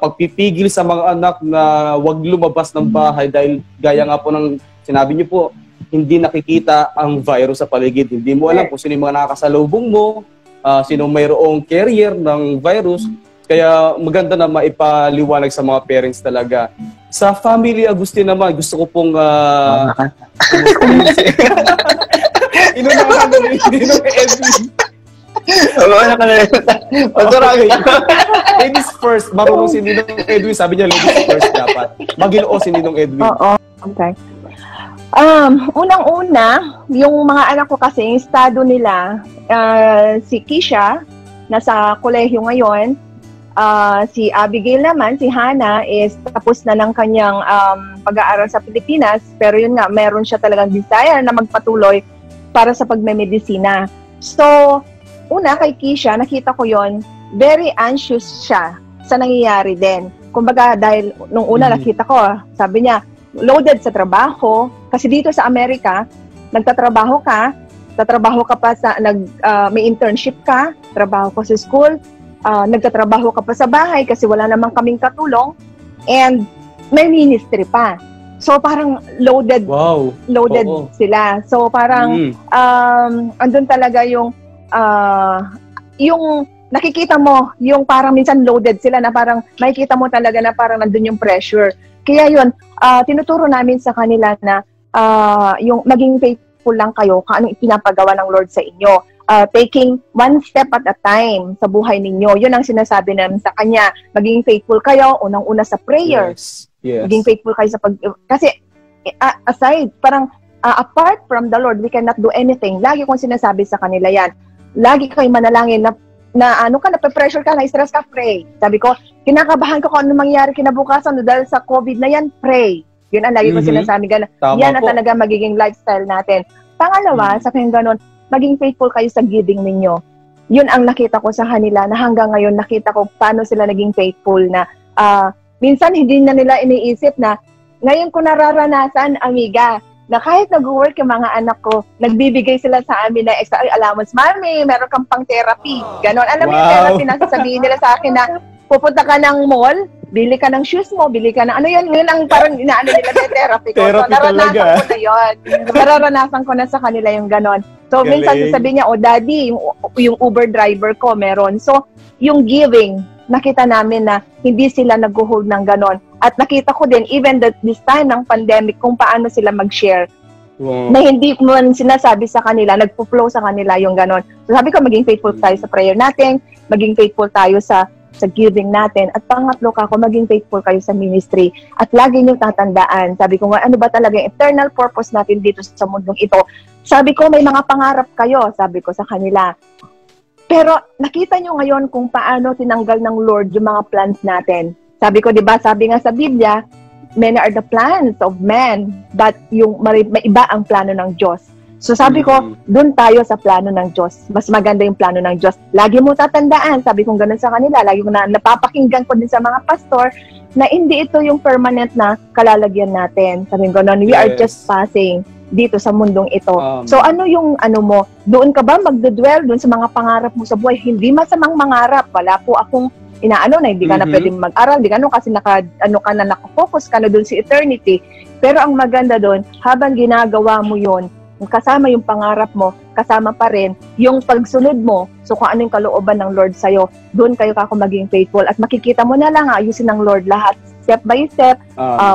pagpipigil sa mga anak na wag lumabas ng bahay dahil gaya nga po ng sinabi niyo po, hindi nakikita ang virus sa paligid. Hindi mo alam kung sino yung mga nakakasalubong mo, sino mayroong carrier ng virus. Kaya maganda na maipaliwanag sa mga parents talaga. Sa family Agustin naman, gusto ko pong inunahan na rin ng Edwin. Ladies first. Marunong si Ninong Edwin. Sabi niya ladies first dapat. Maginoo si Ninong Edwin. Oo. Okay. Unang-una, yung mga anak ko kasi, yung estado nila, si Kisha, nasa kolehiyo ngayon, si Abigail naman, si Hannah, is tapos na ng kanyang pag-aaral sa Pilipinas, pero yun nga, meron siya talagang desire na magpatuloy para sa pagmemedisina. So, una kay Kisha, nakita ko yon, very anxious siya sa nangyayari din. Kumbaga, dahil nung una nakita ko, sabi niya, loaded sa trabaho, kasi dito sa Amerika, tatrabaho ka pa sa, may internship ka, trabaho ka sa school, nagtatrabaho ka pa sa bahay kasi wala namang kaming katulong, and may ministry pa. So parang loaded sila. So parang andun talaga yung nakikita mo, yung parang minsan loaded sila na parang makikita mo talaga na parang nandun yung pressure. Kaya yun, tinuturo namin sa kanila na yung maging faithful lang kayo kung anong ipinapagawa ng Lord sa inyo. Taking one step at a time sa buhay ninyo. Yun ang sinasabi namin sa kanya. Maging faithful kayo, unang-una sa prayers. Yes. Maging faithful kayo sa kasi aside, parang apart from the Lord, we cannot do anything. Lagi kong sinasabi sa kanila yan. Lagi kayo manalangin na nape-pressure ka, na-stress ka, pray. Sabi ko, kinakabahan ko kung ano mangyari kinabukasan dahil sa COVID na yan, pray. Yun ang lagi ko sinasabi, gano'n. Yan ang talaga magiging lifestyle natin. Pangalawa, sa kanyang gano'n, maging faithful kayo sa giving ninyo. Yun ang nakita ko sa kanila, na hanggang ngayon nakita ko paano sila naging faithful na minsan hindi na nila iniisip na ngayon ko nararanasan, amiga, na kahit nag-work yung mga anak ko, nagbibigay sila sa amin na extra allowance. Mami, meron kang pang therapy. Ganon. Alam mo yung therapy na sasabihin nila sa akin na pupunta ka ng mall, bili ka ng shoes mo, bili ka ng ano yan, yun ang parang inaano nila na therapy ko. So, naranasan ko na yun. Naranasan ko na sa kanila yung ganon. So, minsan sasabihin niya, daddy, yung Uber driver ko meron. So, yung giving, nakita namin na hindi sila nag-hold ng ganon. At nakita ko din, even this time ng pandemic, kung paano sila mag-share. Na hindi man sinasabi sa kanila, nagpo-flow sa kanila yung ganon. So sabi ko, maging faithful tayo sa prayer natin, maging faithful tayo sa giving natin. At pangatlo ka ko, maging faithful kayo sa ministry. At lagi nyo tatandaan, sabi ko, ano ba talaga yung eternal purpose natin dito sa mundong ito? Sabi ko, may mga pangarap kayo, sabi ko sa kanila. Pero nakita nyo ngayon kung paano tinanggal ng Lord yung mga plans natin. Sabi ko, di ba, sabi nga sa Biblia, many are the plans of man, but yung may iba ang plano ng Diyos. So sabi ko, doon tayo sa plano ng Diyos. Mas maganda yung plano ng Diyos. Lagi mo tatandaan, sabi kong ganun sa kanila, lagi ko na napapakinggan ko din sa mga pastor, na hindi ito yung permanent na kalalagyan natin. Sabi ko ganun, we are just passing dito sa mundong ito. So ano yung mo, doon ka ba magdudwell doon sa mga pangarap mo sa buhay? Hindi masamang mangarap. Wala po akong inaano na hindi ka na pwedeng mag-aral, hindi ka kasi nakafocus ka na doon sa eternity. Pero ang maganda doon, habang ginagawa mo yon, kasama yung pangarap mo, kasama pa rin yung pagsunod mo. So kung anong kalooban ng Lord sa'yo, doon kayo kako maging faithful. At makikita mo na lang, ayusin ng Lord lahat, step by step,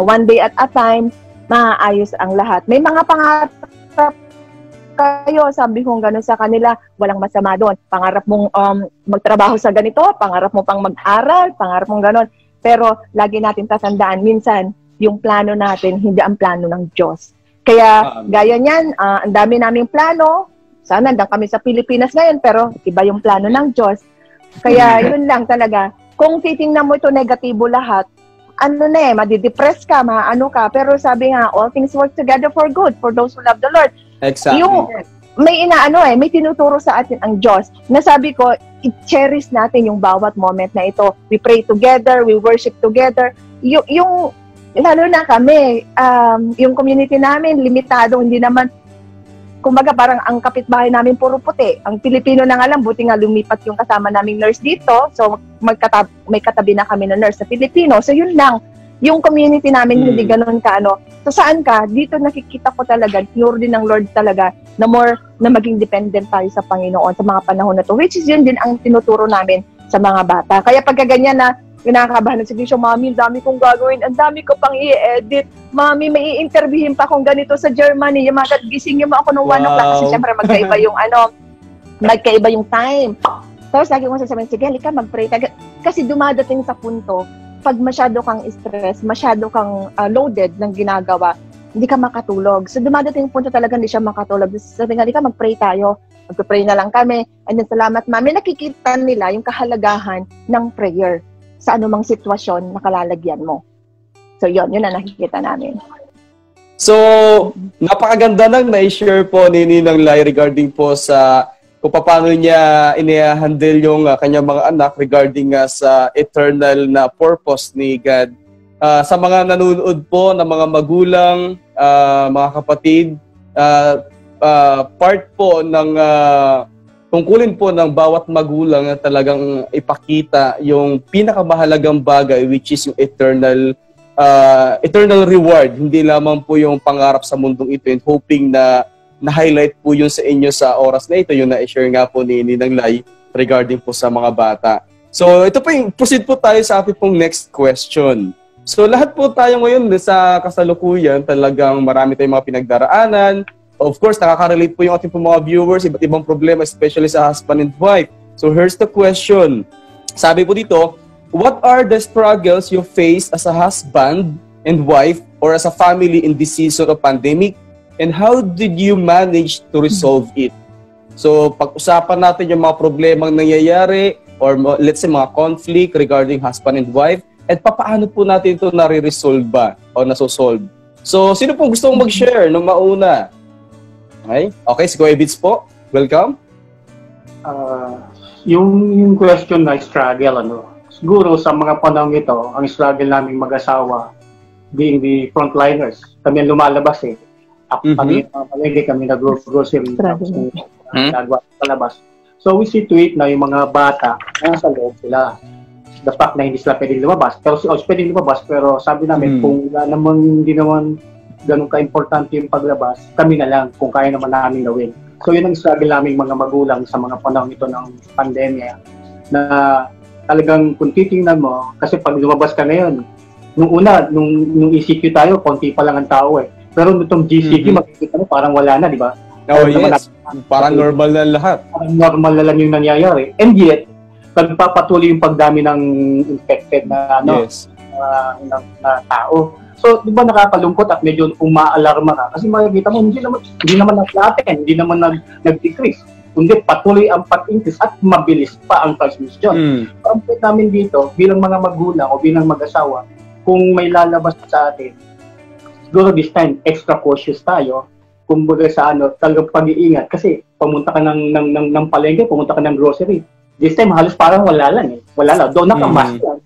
one day at a time, maayos ang lahat. May mga pangarap kayo, sabi kong gano'n sa kanila, walang masama doon. Pangarap mong magtrabaho sa ganito, pangarap mo pang mag-aral, pangarap mong gano'n. Pero lagi natin tatandaan, minsan, yung plano natin, hindi ang plano ng Diyos. Kaya, gaya niyan, ang dami naming plano, sana hanggang kami sa Pilipinas ngayon, pero iba yung plano ng Diyos. Kaya, yun lang talaga. Kung titingnan mo ito negatibo lahat, madidepress ka, maano ka, pero sabi nga, all things work together for good, for those who love the Lord. Exactly. Yung may tinuturo sa atin ang Diyos. Nasabi ko, i-cherish natin yung bawat moment na ito. We pray together, we worship together. Yung lalo na kami, yung community namin, limitado, hindi naman, kumbaga parang ang kapitbahay namin puro puti. Ang Pilipino na nga lang, buti nga lumipat yung kasama naming nurse dito. So, may katabi na kami na nurse na Pilipino. So, yun lang. Yung community namin, hindi ganun kaano. So, saan ka? Dito nakikita ko talaga, tinuro din ng Lord talaga, na more na maging dependent tayo sa Panginoon sa mga panahon na to. Which is yun din ang tinuturo namin sa mga bata. Kaya pagka ganyan na, kinakabahan ng sabihin siya, Mami, ang dami kong gagawin, ang dami ko pang i-edit. Mami, may i-interviewin pa akong ganito sa Germany. Yung mga gisingin mo ako ng 1 o'clock kasi syempre magkaiba yung magkaiba yung time. Tapos lagi ko sasabihin, sige, halika, mag-pray. Kasi dumadating sa punto, pag masyado kang stress, masyado kang loaded ng ginagawa, hindi ka makatulog. So dumadating yung punto talaga hindi siya makatulog. Sabi nga, halika, mag-pray tayo. Mag-pray na lang kami. And then, salamat, Mami. Nakikita nila yung kahalagahan ng prayer sa anumang sitwasyon na kalalagyan mo. So, yun na nakikita namin. So, napakaganda nang na-share po ni Ninang Lai regarding po sa kung paano niya ina-handle yung kanyang mga anak regarding sa eternal na purpose ni God. Sa mga nanonood po ng mga magulang, mga kapatid, part po ng tungkulin po ng bawat magulang na talagang ipakita yung pinakamahalagang bagay, which is yung eternal reward. Hindi lamang po yung pangarap sa mundong ito, and hoping na na-highlight po yun sa inyo sa oras na ito, yung na-share nga po ni Ninang Lai regarding po sa mga bata. So ito po yung, proceed po tayo sa ating pong next question. So lahat po tayo ngayon sa kasalukuyan, talagang marami tayong mga pinagdaraanan. Of course, nakaka-relate po yung ating po mga viewers, iba't ibang problema, especially sa husband and wife. So here's the question. Sabi po dito, what are the struggles you face as a husband and wife or as a family in this season of pandemic? And how did you manage to resolve it? So, pag-usapan natin yung mga problemang nangyayari or let's say mga conflict regarding husband and wife at papaano po natin ito nare-resolve ba o nasosolve. So, sino pong gustong mag-share nung mauna? Okay, si Kuya Bits po. Welcome. Yung question na struggle, siguro sa mga panahon ito, ang struggle naming mag-asawa, being the frontliners, kami ang lumalabas eh. Kami nag-grocery, nagagawa sa labas. So we see to it na yung mga bata, nasa loob sila. The fact na hindi sila pwedeng lumabas, pero pwedeng lumabas, pero sabi namin, kung hindi naman ganun ka-importante yung paglabas, kami na lang kung kaya naman namin gawin. So yun ang struggle namin mga magulang sa mga panahon ito ng pandemya, na talagang kung titingnan mo, kasi pag lumabas ka ngayon, nung ECQ tayo, konti pa lang ang tao eh. Pero nitong GCQ, makikita mo parang wala na, di ba? Oh, yes. Parang normal na lahat. Parang normal na lang yung nangyayari. And yet, nagpapatuloy yung pagdami ng infected na na tao. So, di ba nakakalungkot at medyo umaalarma ka? Kasi makikita mo, hindi naman nag-flatten, hindi naman nag-decrease. Kundi patuloy ang pag-increase at mabilis pa ang transmission. Ang point namin dito, bilang mga magulang o bilang mag-asawa, kung may lalabas sa atin, siguro this time, extra cautious tayo. Kumbaga sa talagang pag-iingat. Kasi pumunta ka ng palengke, pumunta ka ng grocery. This time, halos parang wala lang eh. Wala lang. Doon naka-mask lang,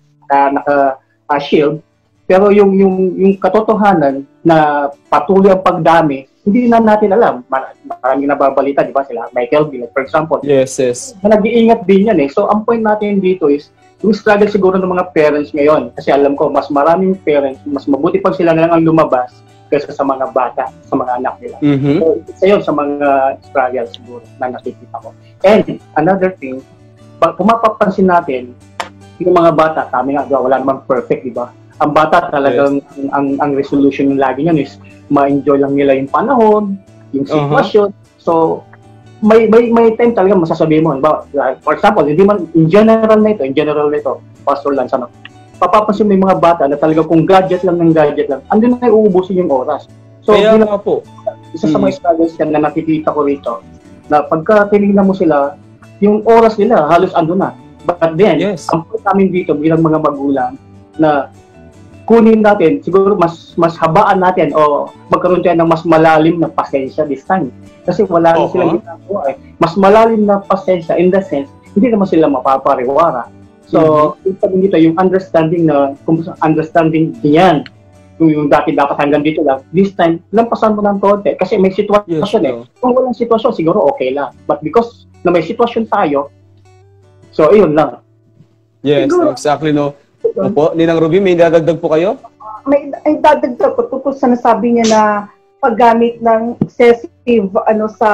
naka-shield. Pero yung katotohanan na patuloy ang pagdami, hindi na natin alam. Maraming nababalita, di ba? Sila Michael Bill, for example. Yes. Nag-iingat din yan eh. So, ang point natin dito is, yung struggle siguro ng mga parents ngayon. Kasi alam ko, mas maraming parents, mas mabuti pag sila na lang ang lumabas kaysa sa mga bata, sa mga anak nila. So, isa yun sa mga struggle siguro na nakikita ko. And another thing, kung mapapansin natin, yung mga bata, kami nga, wala namang perfect, di ba? Ang bata talagang, ang resolution ng lagi niyan is, ma-enjoy lang nila yung panahon, yung sitwasyon. So, may time talaga masasabi mo. For example, hindi man, in general nito, Pastor Lance, papapansin mo yung mga bata na talaga kung gadget lang, andun na uubusin yung oras. So, kaya nga po. Isa sa mga struggles na nakikita ko rito, na pagka tinignan mo sila, yung oras nila, halos andun na. But then, ang point namin dito bilang mga magulang, na kunin natin, siguro mas habaan natin o magkaroon tayo ng mas malalim na pasensya this time. Kasi wala rin silang ginagawa eh. Mas malalim na pasensya in the sense, hindi naman sila mapapariwara. So, dito, yung understanding diyan, yung dati dapat hanggang dito lang, this time, lampasan mo ng konti. Kasi may sitwasyon eh. Kung walang sitwasyon, siguro okay lang. But because na may sitwasyon tayo, so, ayun lang. Yes, siguro, exactly, no. Opo, Ninang Ruby, may dadagdag po kayo? May dadagdag ko tungkol sa nasabi niya na paggamit ng excessive sa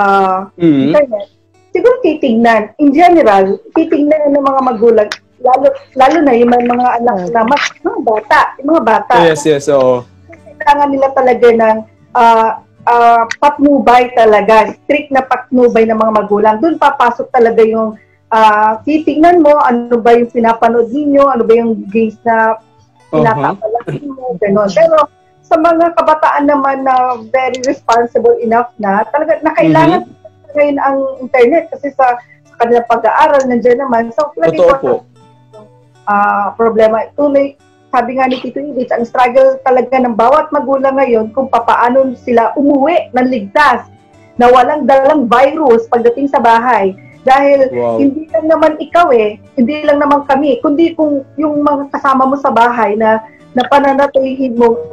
internet. Siguro titignan, in general, titignan ng mga magulang, lalo na yung mga anak na mga bata. Yes, oo. Kailangan nila talaga ng patnubay talaga, strict na patnubay ng mga magulang. Doon papasok talaga yung titignan mo, ano ba yung pinapanood ninyo, ano ba yung games na pinapapalaki mo, gano'n. Pero sa mga kabataan naman na very responsible enough na, talaga na kailangan ngayon ang internet kasi sa kanilang pag-aaral nandiyan naman. So, totoo po. Problema. Tunay, sabi nga ni Tito Edith, ang struggle talaga ng bawat magulang ngayon kung paano sila umuwi ng ligtas na walang dalang virus pagdating sa bahay. Dahil hindi lang naman ikaw hindi lang naman kami, kundi kung yung mga kasama mo sa bahay na pananatilihin mo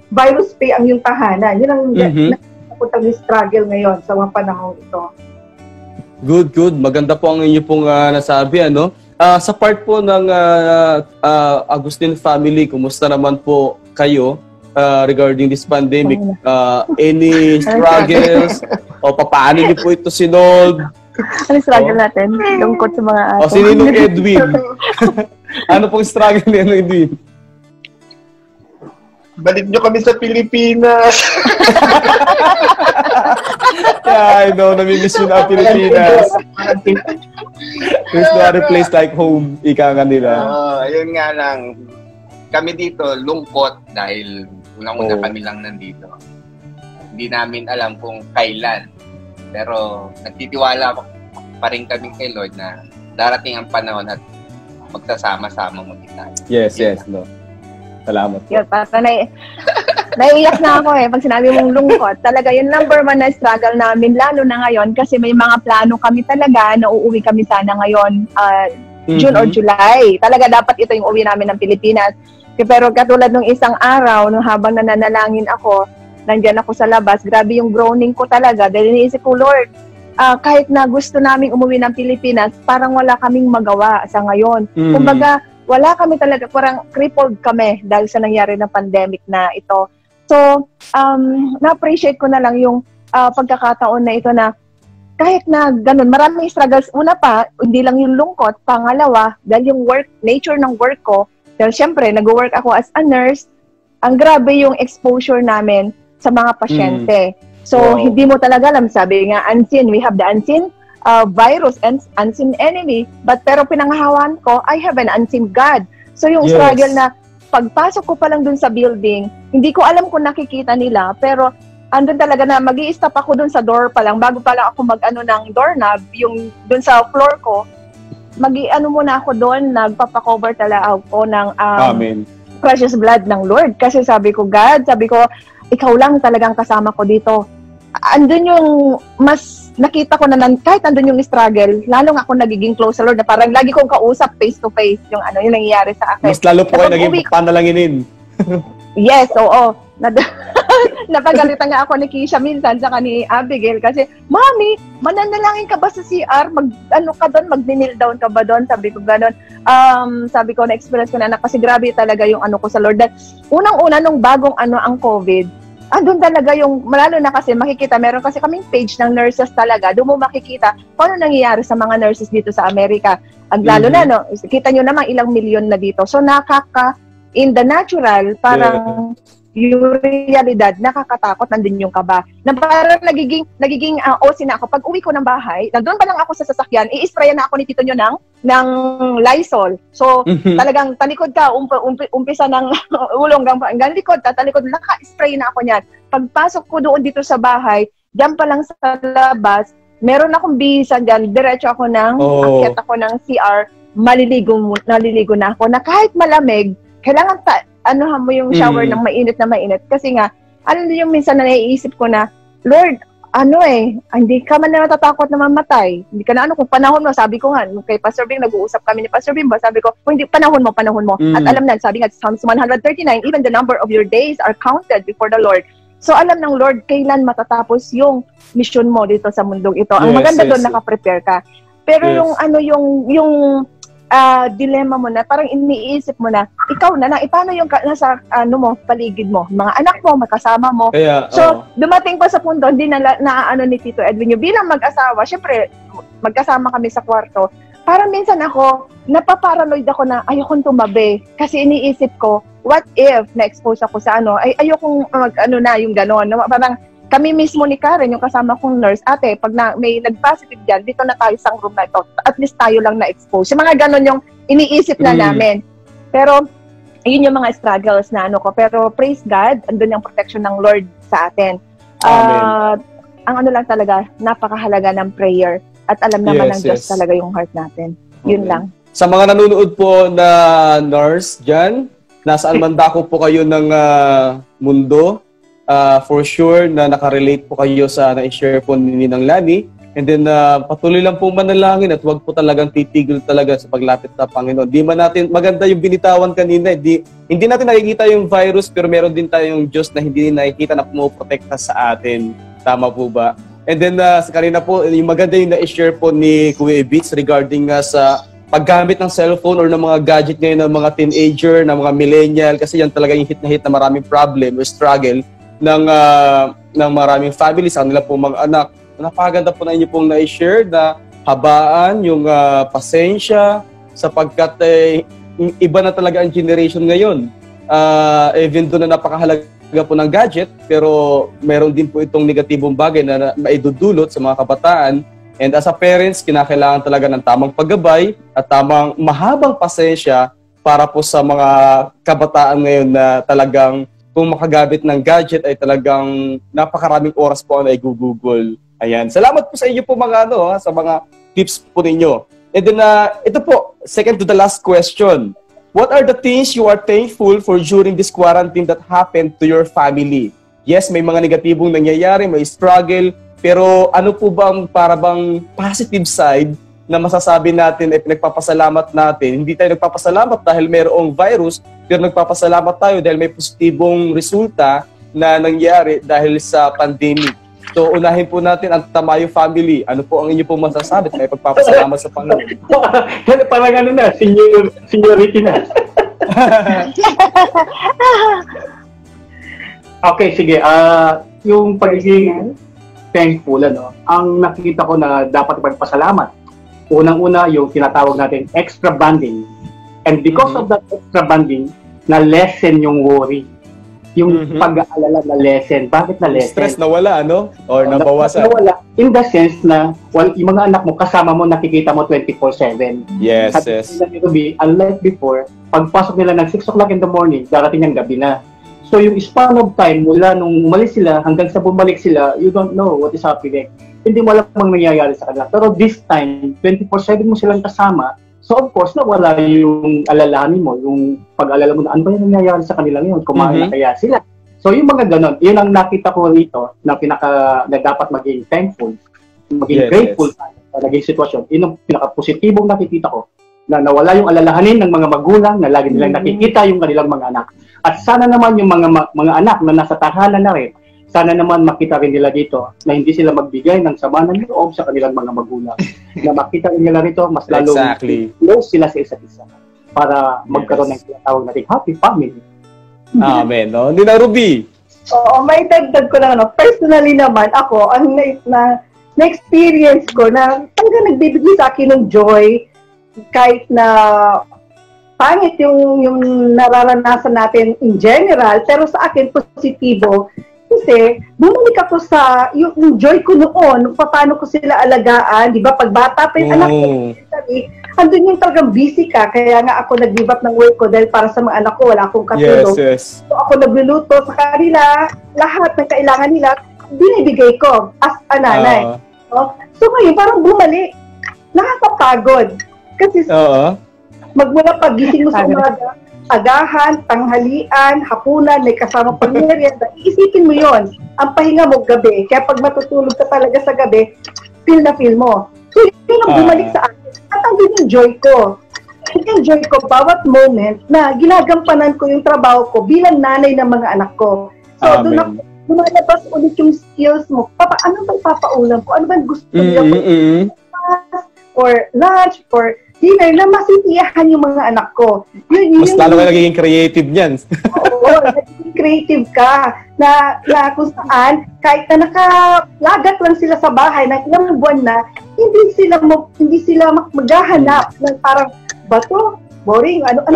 virus-free ang yung tahanan. Yun ang napuntang struggle ngayon sa mga panahon ito. Good. Maganda po ang inyo pong nasabi, ano? Sa part po ng Agustin family, kumusta naman po kayo regarding this pandemic? Any struggles? O paano niyo po ito sinold? Ano struggle natin? Lungkot sa mga ato. O si Ninong Edwin. Ano pong struggle ni Edwin? Balik nyo kami sa Pilipinas. I know, namimiss yun ang Pilipinas. There's no other place like home, ika nga nila. Ayun nga lang. Kami dito, lungkot dahil unang-una kami lang nandito. Hindi namin alam kung kailan. Pero nagtitiwala pa rin kami kay Lord na darating ang panahon at magsasama-sama muli tayo. Yes, no. Salamat po. Yun, naiiyak na ako pag sinabi mong lungkot. Talaga yung number one na struggle namin, lalo na ngayon, kasi may mga plano kami talaga na uuwi kami sana ngayon, June or July. Talaga dapat ito yung uwi namin ng Pilipinas. Pero katulad nung isang araw, nung habang nananalangin ako, nandyan ako sa labas, grabe yung groaning ko talaga. Dahil iniisip ko, Lord, kahit na gusto naming umuwi ng Pilipinas, parang wala kaming magawa sa ngayon. Kumbaga, wala kami talaga, parang crippled kami dahil sa nangyari ng pandemic na ito. So, na-appreciate ko na lang yung pagkakataon na ito na kahit na ganun, maraming struggles. Una pa, hindi lang yung lungkot. Pangalawa, dahil yung nature ng work ko, dahil syempre, nag-work ako as a nurse, ang grabe yung exposure namin sa mga pasyente. So, hindi mo talaga alam. Sabi nga, unseen. We have the unseen virus and unseen enemy. Pero pinangahawan ko, I have an unseen God. So, yung struggle na pagpasok ko pa lang dun sa building, hindi ko alam kung nakikita nila, pero andun talaga na mag-i-stop ako dun sa door pa lang, bago pa lang ako mag-ano ng doorknob, yung dun sa floor ko, mag-i-ano muna ako dun, nagpapakover talaga ako ng precious blood ng Lord. Kasi sabi ko, God, ikaw lang talagang kasama ko dito. Andun yung mas nakita ko na kahit andun yung struggle, lalong ako nagiging close sa Lord na parang lagi kong kausap face to face yung yung nangyayari sa akin. Mas lalo po kayo naging panalanginin. Yes, oo. Napagalitan nga ako ni Keisha minsan sa ni Abigail kasi, Mami, mananalangin ka ba sa CR? Mag-kneel down ka ba doon? Sabi ko gano'n. Sabi ko, na-experience ko na kasi grabe talaga yung ko sa Lord. Unang-una nung bagong ang COVID, andun talaga yung, malalo na kasi makikita, meron kasi kaming page ng nurses talaga, doon mo makikita kung ano nangyayari sa mga nurses dito sa Amerika. Lalo na, no, kita nyo naman ilang milyon na dito. So, in the natural, parang yung realidad, nakakatakot, nandun yung kaba. Na parang nagiging OC na ako. Pag uwi ko ng bahay, nandun pa lang ako sa sasakyan, i-sprayan na ako ni Tito nyo ng Lysol. So, talagang talikod ka, umpisa ng ulong hanggang likod, talikod, naka-spray na ako niyan. Pagpasok ko doon dito sa bahay, diyan pa lang sa labas, meron akong bihisan dyan, diretso ako akyat ako ng CR, naliligo na ako, na kahit malamig, kailangan mo yung shower ng mainit na mainit. Kasi nga, yung minsan na naiisip ko na, Lord, hindi ka man na natatakot na mamatay. Hindi ka na kung panahon mo, sabi ko nga, kay Pastor Bing, nag-uusap kami ni Pastor Bing, sabi ko, kung hindi, panahon mo. At alam na, sabi nga, Psalms 139, even the number of your days are counted before the Lord. So alam ng Lord, kailan matatapos yung mission mo dito sa mundong ito. Ang maganda doon, nakaprepare ka. Pero yung dilemma mo na, parang iniisip mo na, ikaw na paano yung nasa paligid mo, mga anak mo, makasama mo. Dumating pa sa punto, hindi na ni Tito Edwin yung bilang mag-asawa, syempre, magkasama kami sa kwarto. Parang minsan ako, napaparanoid ako na ayokong tumabi. Kasi iniisip ko, what if na-expose ako sa ayokong yung gano'n. Parang, kami mismo ni Karen, yung kasama kong nurse, ate, pag may nag-positive dyan, dito na tayo sa room na ito. At least tayo lang na-expose. Yung mga ganon yung iniisip na namin. Pero, yun yung mga struggles na ko. Pero praise God, andun yung protection ng Lord sa atin. Ang lang talaga, napakahalaga ng prayer. At alam naman ng Diyos talaga yung heart natin. Yun lang. Sa mga nanonood po na nurse dyan, nasaan man dako po kayo ng mundo, for sure na nakarelate po kayo sa na-share po ni Ninang Lani. And then patuloy lang po manalangin at huwag po talagang titigil talaga sa paglapit sa Panginoon. Di man natin, maganda yung binitawan kanina, hindi natin nakikita yung virus pero meron din tayong Diyos na hindi nakikita na pumoprotekta sa atin. Tama po ba? And then kanina po, yung maganda yung na-share po ni Kuya Beats regarding sa paggamit ng cellphone or ng mga gadget ngayon ng mga teenager, ng mga millennial, kasi yan talaga yung hit na maraming problem o struggle ng maraming family sa kanila pong mga anak. Napakaganda po na inyo pong na-share na habaan yung pasensya sapagkat iba na talaga ang generation ngayon. Even doon na napakahalaga po ng gadget, pero meron din po itong negatibong bagay na maidudulot sa mga kabataan. And as a parents, kinakailangan talaga ng tamang paggabay at tamang mahabang pasensya para po sa mga kabataan ngayon na talagang kung makagamit ng gadget ay talagang napakaraming oras po na i-google. Ayan. Salamat po sa inyo po mga sa mga tips po ninyo. And then, ito po, second to the last question. What are the things you are thankful for during this quarantine that happened to your family? Yes, may mga negatibong nangyayari, may struggle, pero ano po bang para bang positive side na masasabi natin ay pinagpapasalamat natin? Hindi tayo nagpapasalamat dahil mayroong virus, pero nagpapasalamat tayo dahil may positibong resulta na nangyari dahil sa pandemic. So, unahin po natin ang Tamayo family. Ano po ang inyo pong masasabi? May pagpapasalamat sa Panginoon. Parang ano na, seniority na. Okay, sige. Yung pagiging thankful, ang nakikita ko na dapat magpasalamat. Unang-una, yung tinatawag natin extra bonding. And because of that extra bonding, na-lessen yung worry. Yung pag-aalala na lesson. Bakit na lesson? Stress nawala, ano? Or nabawasan? Nawala. In the sense na, yung mga anak mo, kasama mo, nakikita mo 24/7. Yes, yes. Unlike before, pagpasok nila ng 6 o'clock in the morning, darating ang gabi na. So yung span of time, mula nung umalis sila, hanggang sa bumalik sila, you don't know what is happening. Hindi mo alam ang nangyayari sa kanila. Pero this time, 24/7 mo silang kasama. So of course, nawala yung alalahanin mo, yung pag-alala mo na ano ba yung nangyayari sa kanila ngayon, kumain na kaya sila. So yung mga ganon, yun ang nakita ko rito na na dapat maging thankful, maging grateful sa naging sitwasyon. Yun ang pinaka-positibong nakikita ko, na nawala yung alalahanin ng mga magulang, na lagi nilang nakikita yung kanilang mga anak. At sana naman yung mga anak na nasa tahanan na rin, sana naman makita rin nila dito na hindi sila magbigay ng sama ng loob sa kanilang mga magulang. Na makita rin nila rito, mas lalo close sila sa isa't isa para magkaroon ng tinatawag natin happy family. Amen. No? Hindi na, Ruby. Oo, may dagdag ko lang. Personally naman, ako, ang na-experience ko na talaga nagbibigay sa akin ng joy kahit na pangit yung nararanasan natin in general, pero sa akin, positibo. Kasi, bumalik ako sa yung joy ko noon, paano ko sila alagaan, di ba? Pag bata pa yung anak ko, andun yung talagang busy ka, kaya nga ako nag-give up ng work ko dahil para sa mga anak ko, wala akong katulong. Yes. So ako nagluluto sa kanila, lahat ng kailangan nila, binibigay ko as a nanay. So ngayon, parang bumalik. Nakakapagod. Kasi magmula pagising mo sa umaga, agahan, tanghalian, hapunan, may kasama pang merienda, iisipin mo yon. Ang pahinga mo gabi. Kaya pag matutulog ka talaga sa gabi, feel na feel mo. So yun ang bumalik sa akin. At ang yung joy ko. Yung joy ko, bawat moment na ginagampanan ko yung trabaho ko bilang nanay ng mga anak ko. So doon ako lumalabas ulit yung skills mo. Papa, ano ba ipapaulam ko? Ano ba gusto nila ko? Or lunch, or dinner na masisiyahan yung mga anak ko. Mas lalo ka nagiging creative niyan. Oo, nagiging creative ka. Na kung saan, kahit na nakalagat lang sila sa bahay ng ilang buwan na, hindi sila maghahanap ng parang, bato, boring, ano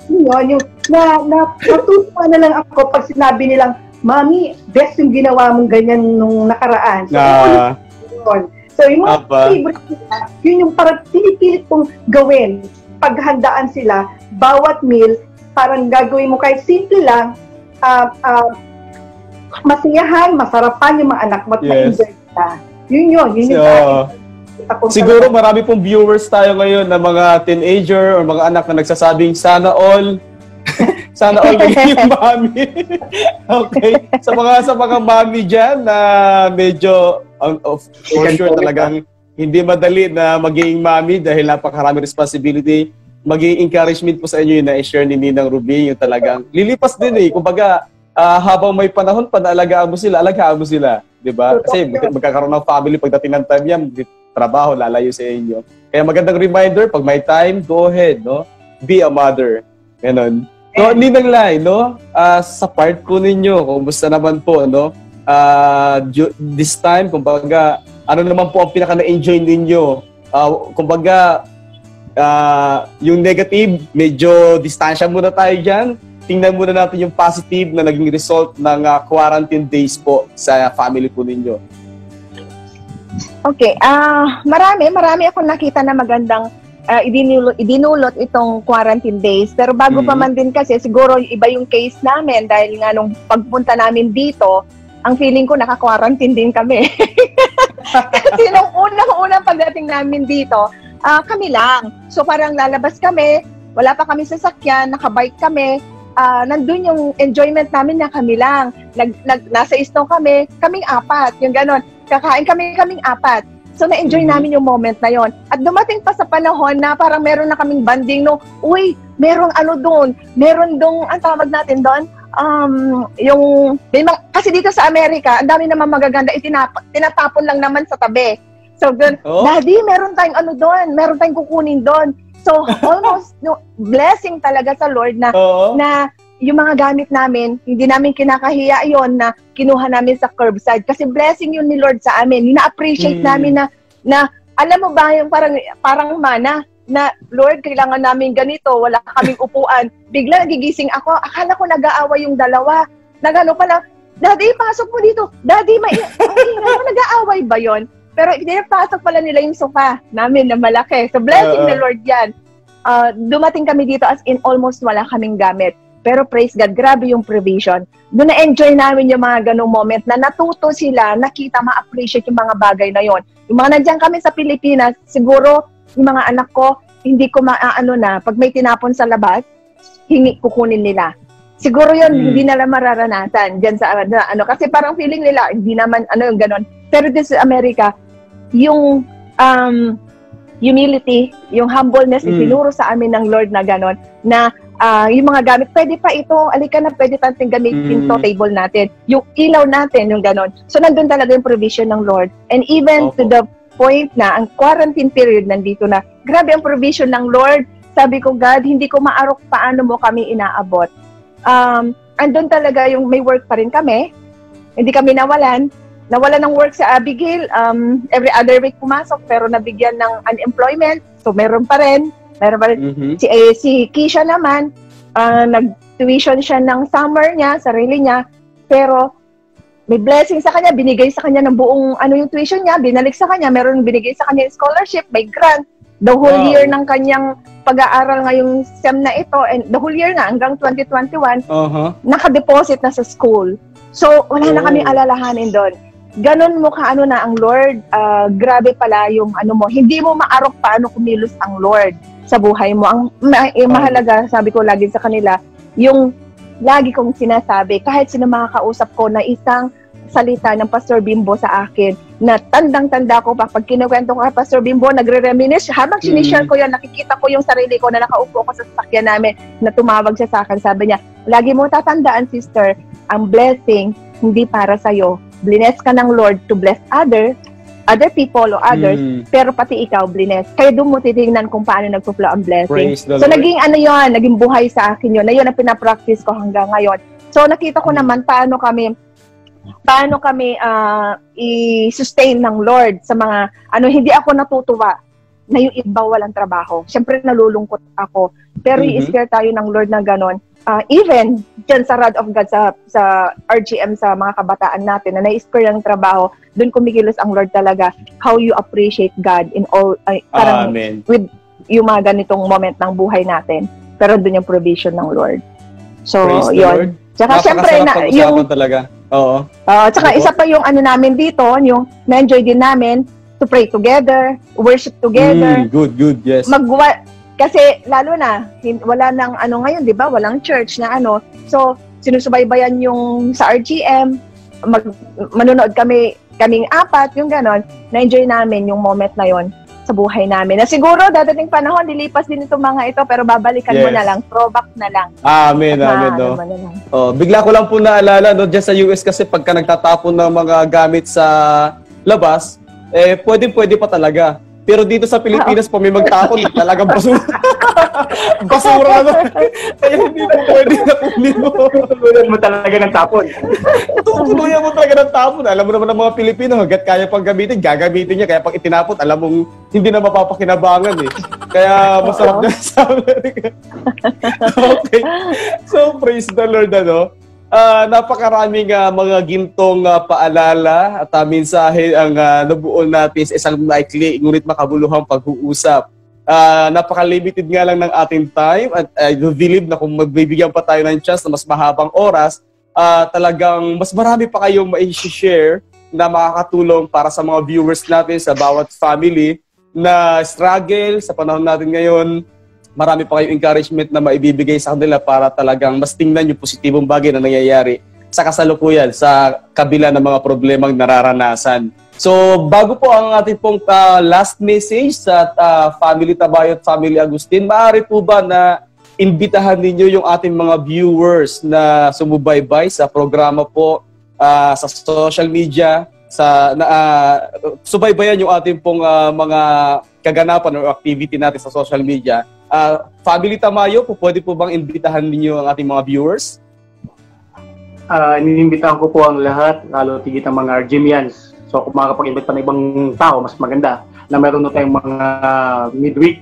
yun, natutuwa na lang ako pag sinabi nilang, Mami, best yung ginawa mong ganyan nung nakaraan. So, yung mga favorite nila, yun yung parang pinipilit kong gawin. Paghandaan sila, bawat meal, parang gagawin mo kahit simple lang, masiyahan, masarapan yung mga anak mo at ma-enjoy sila. Yun siguro marami pong viewers tayo ngayon na mga teenager or mga anak na nagsasabing, sana all maging mami. Okay. Sa mga mami dyan na medyo for sure talagang hindi madali na maging mami dahil napakarami responsibility. Maging encouragement po sa inyo yung na-share ni Ninang Ruby, yung talagang lilipas din Kumbaga, habang may panahon pa na alagaan mo sila. Diba? Kasi magkakaroon ng family pagdating ng time yan, trabaho, lalayo sa inyo. Kaya magandang reminder, pag may time, go ahead, no? Be a mother. Ganon. So, Ninang Lai, no? Sa part po ninyo, kumusta naman po, no? This time, kumbaga, ano naman po ang pinaka-na-enjoy ninyo? Kumbaga, yung negative, medyo distansya muna tayo dyan. Tingnan muna natin yung positive na naging result ng quarantine days po sa family po ninyo. Okay, marami akong nakita na magandang idinulot itong quarantine days. Pero bago pa man din kasi, siguro iba yung case namin dahil nga nung pagpunta namin dito, ang feeling ko naka-quarantine din kami. Kasi nung unang pagdating namin dito, kami lang. So parang lalabas kami, wala pa kami sasakyan, nakabike kami, nandun yung enjoyment namin na kami lang. Nasa snow kami, kaming 4, yung ganon. Kakain kaming 4. So na-enjoy namin yung moment na yon. At dumating pa sa panahon na parang meron na kaming banding no, uy, merong doon, meron dong, ang tawag natin doon, kasi dito sa Amerika, ang dami naman magaganda, tinatapon lang naman sa tabi. So, Daddy, meron tayong doon, meron tayong kukunin doon. So, almost, blessing talaga sa Lord na yung mga gamit namin, hindi namin kinakahiya yon na kinuha namin sa curbside. Kasi blessing yun ni Lord sa amin. Na-appreciate namin na alam mo ba, yung parang mana, na Lord, kailangan namin ganito, wala kaming upuan. Bigla nagigising ako, akala ko nag-aaway yung dalawa. Nagano pala, Daddy, pasok mo dito. Daddy, nag-aaway ba yon? Pero pinapasok pala nila yung sofa namin na malaki. So blessing the Lord yan. Dumating kami dito as in almost wala kaming gamit. Pero praise God, grabe yung provision. Doon na-enjoy namin yung mga ganong moment na natuto sila, nakita, ma-appreciate yung mga bagay na yon. Yung mga nandiyan kami sa Pilipinas, siguro yung mga anak ko, hindi ko pag may tinapon sa labas, kukunin nila. Siguro yun, hindi nila mararanasan dyan sa kasi parang feeling nila, hindi naman yung ganon. Pero dito sa Amerika, yung humility, yung humbleness, itinuro sa amin ng Lord na ganon, na yung mga gamit, pwede pa ito, alika na, pwede natin gamitin to table natin. Yung ilaw natin, yung ganon. So, nandun talaga yung provision ng Lord. And even to the point na, ang quarantine period nandito na, grabe ang provision ng Lord. Sabi ko, God, hindi ko maarok paano mo kami inaabot. Andun talaga yung may work pa rin kami. Hindi kami nawalan ng work si Abigail. Every other week pumasok, pero nabigyan ng unemployment. So, meron pa rin. Si Kisha naman, nag-tuition siya ng summer niya, sarili niya, pero may blessing sa kanya, binigay sa kanya ng buong yung tuition niya, binalik sa kanya, meron binigay sa kanya scholarship, may grant, the whole year ng kanyang pag-aaral ngayong SEM na ito, and the whole year nga, hanggang 2021, naka-deposit na sa school. So, wala na kaming alalahanin doon. Ganon mo ka na ang Lord, grabe pala yung mo, hindi mo maarok paano kumilos ang Lord sa buhay mo. Ang mahalaga, sabi ko lagi sa kanila, yung lagi kong sinasabi, kahit sino makakausap ko na isang salita ng Pastor Bimbo sa akin, na tandang-tanda ko pa, pag kinukwento ko kay Pastor Bimbo, nagre-reminisce, habang sinishare ko yan, nakikita ko yung sarili ko na nakaupo ko sa sasakyan namin, na tumawag siya sa akin, sabi niya, lagi mo tatandaan, sister, ang blessing, hindi para sa'yo. Bless ka ng Lord to bless other people o others, pero pati ikaw, bless. Kaya doon mo titingnan kung paano nagpo-flow ang blessing. So, naging naging buhay sa akin yun. Na yun ang pinapractice ko hanggang ngayon. So, nakita ko naman paano kami i-sustain ng Lord sa mga, hindi ako natutuwa na yung iba walang trabaho. Siyempre, nalulungkot ako. Pero i-scare tayo ng Lord na ganon. Even dyan sa Rod of God, sa RGM, sa mga kabataan natin, na na-scare ng trabaho, doon kumikilos ang Lord talaga, how you appreciate God in all, parang with yung mga ganitong moment ng buhay natin. Pero doon yung provision ng Lord. So, yun. Tsaka siyempre, yung talaga. Oo. Tsaka isa pa yung namin dito, yung na-enjoy din namin, to pray together, worship together. Good, yes. Kasi lalo na, wala nang ngayon, di ba? Walang church na So, sinusubaybayan yung sa RGM, manonood kaming 4, yung ganon. Na-enjoy namin yung moment na yon sa buhay namin. Na siguro, dadating panahon, lilipas din itong mga ito, pero babalikan mo na lang, throwback na lang. Amen. Bigla ko lang po naalala, dyan sa US kasi pagka nagtatapon ng mga gamit sa labas, pwede pa talaga. Pero dito sa Pilipinas, pa may magtapon, talagang basura. Basura na. Kaya hindi na pwede na kunin mo. Tutuluyan mo talaga ng tapon. Tutuluyan mo talaga ng tapon. Alam mo naman ng mga Pilipino, hanggat kaya pang gamitin, gagamitin niya. Kaya pag itinapon, alam mong hindi na mapapakinabangan eh. Kaya masarap na sa Amerika. Okay. So, praise the Lord, napakaraming mga gintong paalala at mensahe ang nabuo natin sa isang maikli ngunit makabuluhang pag-uusap. Napaka-limited nga lang ng ating time at I believe na kung magbibigyan pa tayo ng chance na mas mahabang oras, talagang mas marami pa kayong ma-share na makakatulong para sa mga viewers natin sa bawat family na struggle sa panahon natin ngayon. Marami pa kayong encouragement na maibibigay sa kanila para talagang mas tingnan yung positibong bagay na nangyayari sa kasalukuyan sa kabila ng mga problemang nararanasan. So, bago po ang ating pong last message sa Family Tabayo at Family Agustin, maaari po ba na imbitahan ninyo yung ating mga viewers na sumubaybay sa programa po sa social media, subaybayan yung ating pong mga kaganapan o activity natin sa social media. Family Tamayo, pwede po bang imbitahan ninyo ang ating mga viewers? Iniimbitahan ko po ang lahat, lalo tigit ang mga Argenians. So kung makakapag-invite pa ng ibang tao, mas maganda na meron na tayong mga midweek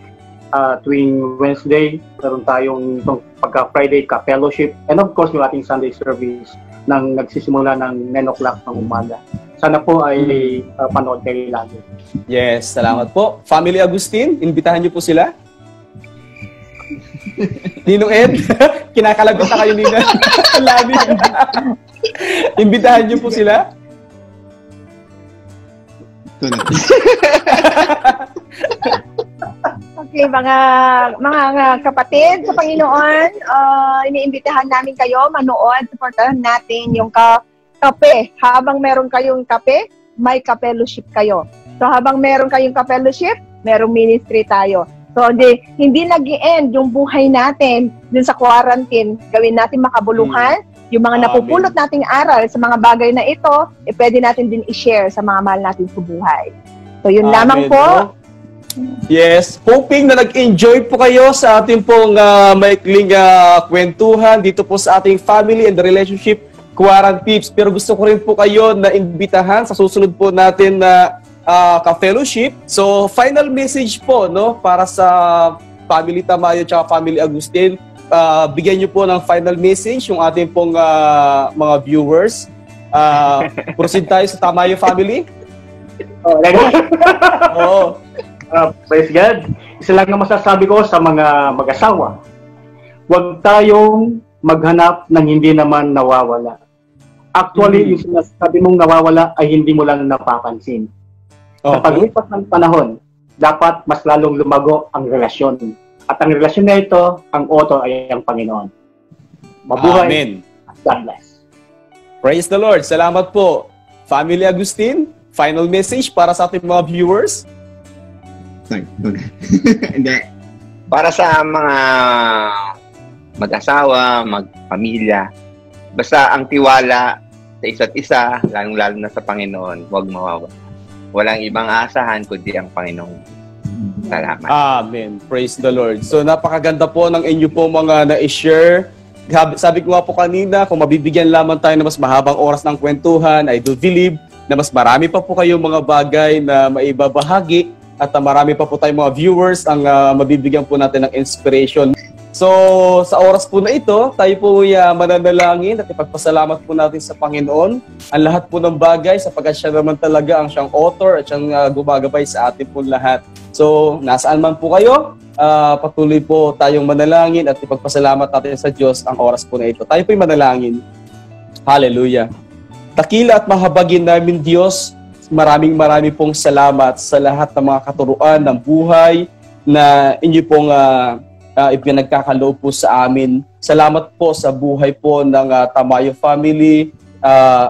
tuwing Wednesday, meron tayong pagka-Friday ka-fellowship, and of course yung ating Sunday service nang nagsisimula ng 9 o'clock ng umaga. Sana po ay panood kayo lagi. Yes, salamat po. Family Agustin, imbitahan niyo po sila. Ninong Ed, kinakalagot na kayo nina. Lami. Imbitahan niyo po sila. Okay, mga kapatid sa Panginoon, iniimbitahan namin kayo manood, supportahan natin yung kape. Habang meron kayong kape, may ka-fellowship kayo. So habang meron kayong ka-fellowship, merong ministry tayo. So hindi nag-i-end yung buhay natin dun sa quarantine. Gawin natin makabuluhan. Yung mga napupulot nating aral sa mga bagay na ito, pwede natin din i-share sa mga mahal natin sa buhay. So yun lamang po. Yes, hoping na nag-enjoy po kayo sa ating pong maikling kwentuhan dito po sa ating family and the relationship quarantips. Pero gusto ko rin po kayo na imbitahan sa susunod po natin na ka-fellowship. So, final message po, no, para sa Family Tamayo at Family Agustin. Bigyan niyo po ng final message yung ating pong mga viewers. Proceed tayo sa Tamayo family. Oo. Praise God. Isa lang na masasabi ko sa mga mag-asawa. Huwag tayong maghanap ng hindi naman nawawala. Actually, yung sinasabi mong nawawala ay hindi mo lang napapansin. Sa paglipas ng panahon, dapat mas lalong lumago ang relasyon. At ang relasyon na ito, ang author ay ang Panginoon. Mabuhay. Amen. God bless. Praise the Lord. Salamat po. Family Agustin, final message para sa ating mga viewers. Hindi. Para sa mga mag-asawa, magpamilya, basta ang tiwala sa isa't isa, lalong-lalo na sa Panginoon, huwag mawawala. Walang ibang asahan kundi ang Panginoon. Salamat. Amen. Praise the Lord. So napakaganda po ng inyo po mga na-share. Sabi ko nga po kanina, kung mabibigyan lamang tayo ng mas mahabang oras ng kwentuhan, I do believe na mas marami pa po kayong mga bagay na maibabahagi at marami pa po tayong mga viewers ang mabibigyan po natin ng inspiration. So, sa oras po na ito, tayo po ay mananalangin at ipagpasalamat po natin sa Panginoon ang lahat po ng bagay sapagkat siya naman talaga ang siyang author at siyang gumagabay sa atin po lahat. So, nasaan man po kayo, patuloy po tayong manalangin at ipagpasalamat natin sa Diyos ang oras po na ito. Tayo po ay manalangin. Hallelujah. Dakila at mahabagin namin Diyos, maraming pong salamat sa lahat ng mga katuruan ng buhay na inyo pong ipinagkakaloob po sa amin. Salamat po sa buhay po ng Tamayo family,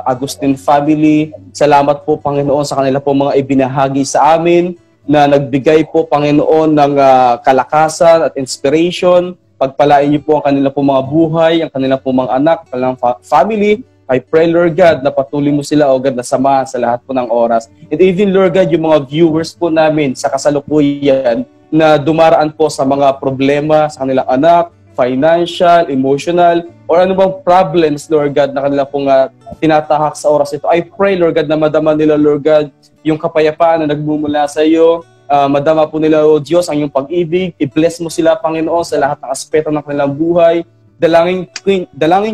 Agustin family. Salamat po, Panginoon, sa kanila po mga ibinahagi sa amin na nagbigay po, Panginoon, ng kalakasan at inspiration. Pagpalain niyo po ang kanila po mga buhay, ang kanila po mga anak, ang kanilang family. I pray, Lord God, na patuloy mo sila, O God, na samahan sa lahat po ng oras. And even, Lord God, yung mga viewers po namin sa kasalukuyan na dumaraan po sa mga problema sa kanilang anak, financial, emotional, or ano bang problems, Lord God, na kanila pong tinatahak sa oras ito. I pray, Lord God, na madama nila, Lord God, yung kapayapaan na nagmumula sa iyo. Madama po nila, O Diyos, ang iyong pag-ibig. I-bless mo sila, Panginoon, sa lahat ng aspeto ng kanilang buhay. Dalangin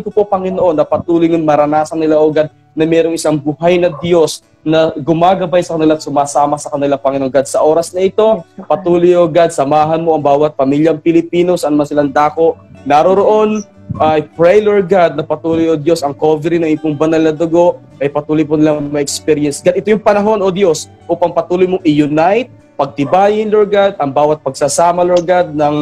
ko po, Panginoon, na patuloy ng maranasan nila, O God, na mayroong isang buhay na Diyos na gumagabay sa kanila at sumasama sa kanila, Panginoon God. Sa oras na ito, patuloy, O God, samahan mo ang bawat pamilyang Pilipino, saan man silang dako naroroon. I pray, Lord God, na patuloy, O Diyos, ang covering ng ipong banal na dugo ay patuloy po nilang ma-experience. God, ito yung panahon, O Diyos, upang patuloy mong i-unite, pagtibayin, Lord God, ang bawat pagsasama, Lord God, ng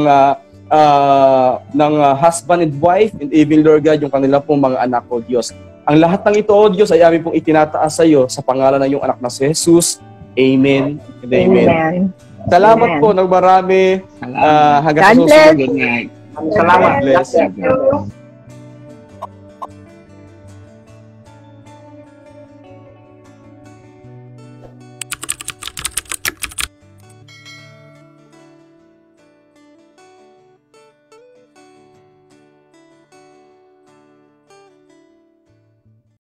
husband and wife, and even, Lord God, yung kanila pong mga anak, O Diyos. Ang lahat ng ito, O Diyos, ay aming pong itinataas sa iyo sa pangalan ng iyong anak na si Jesus. Amen and amen. Salamat po ng marami. Hanggang sa susunod. Good night. Salamat. God bless. Thank you.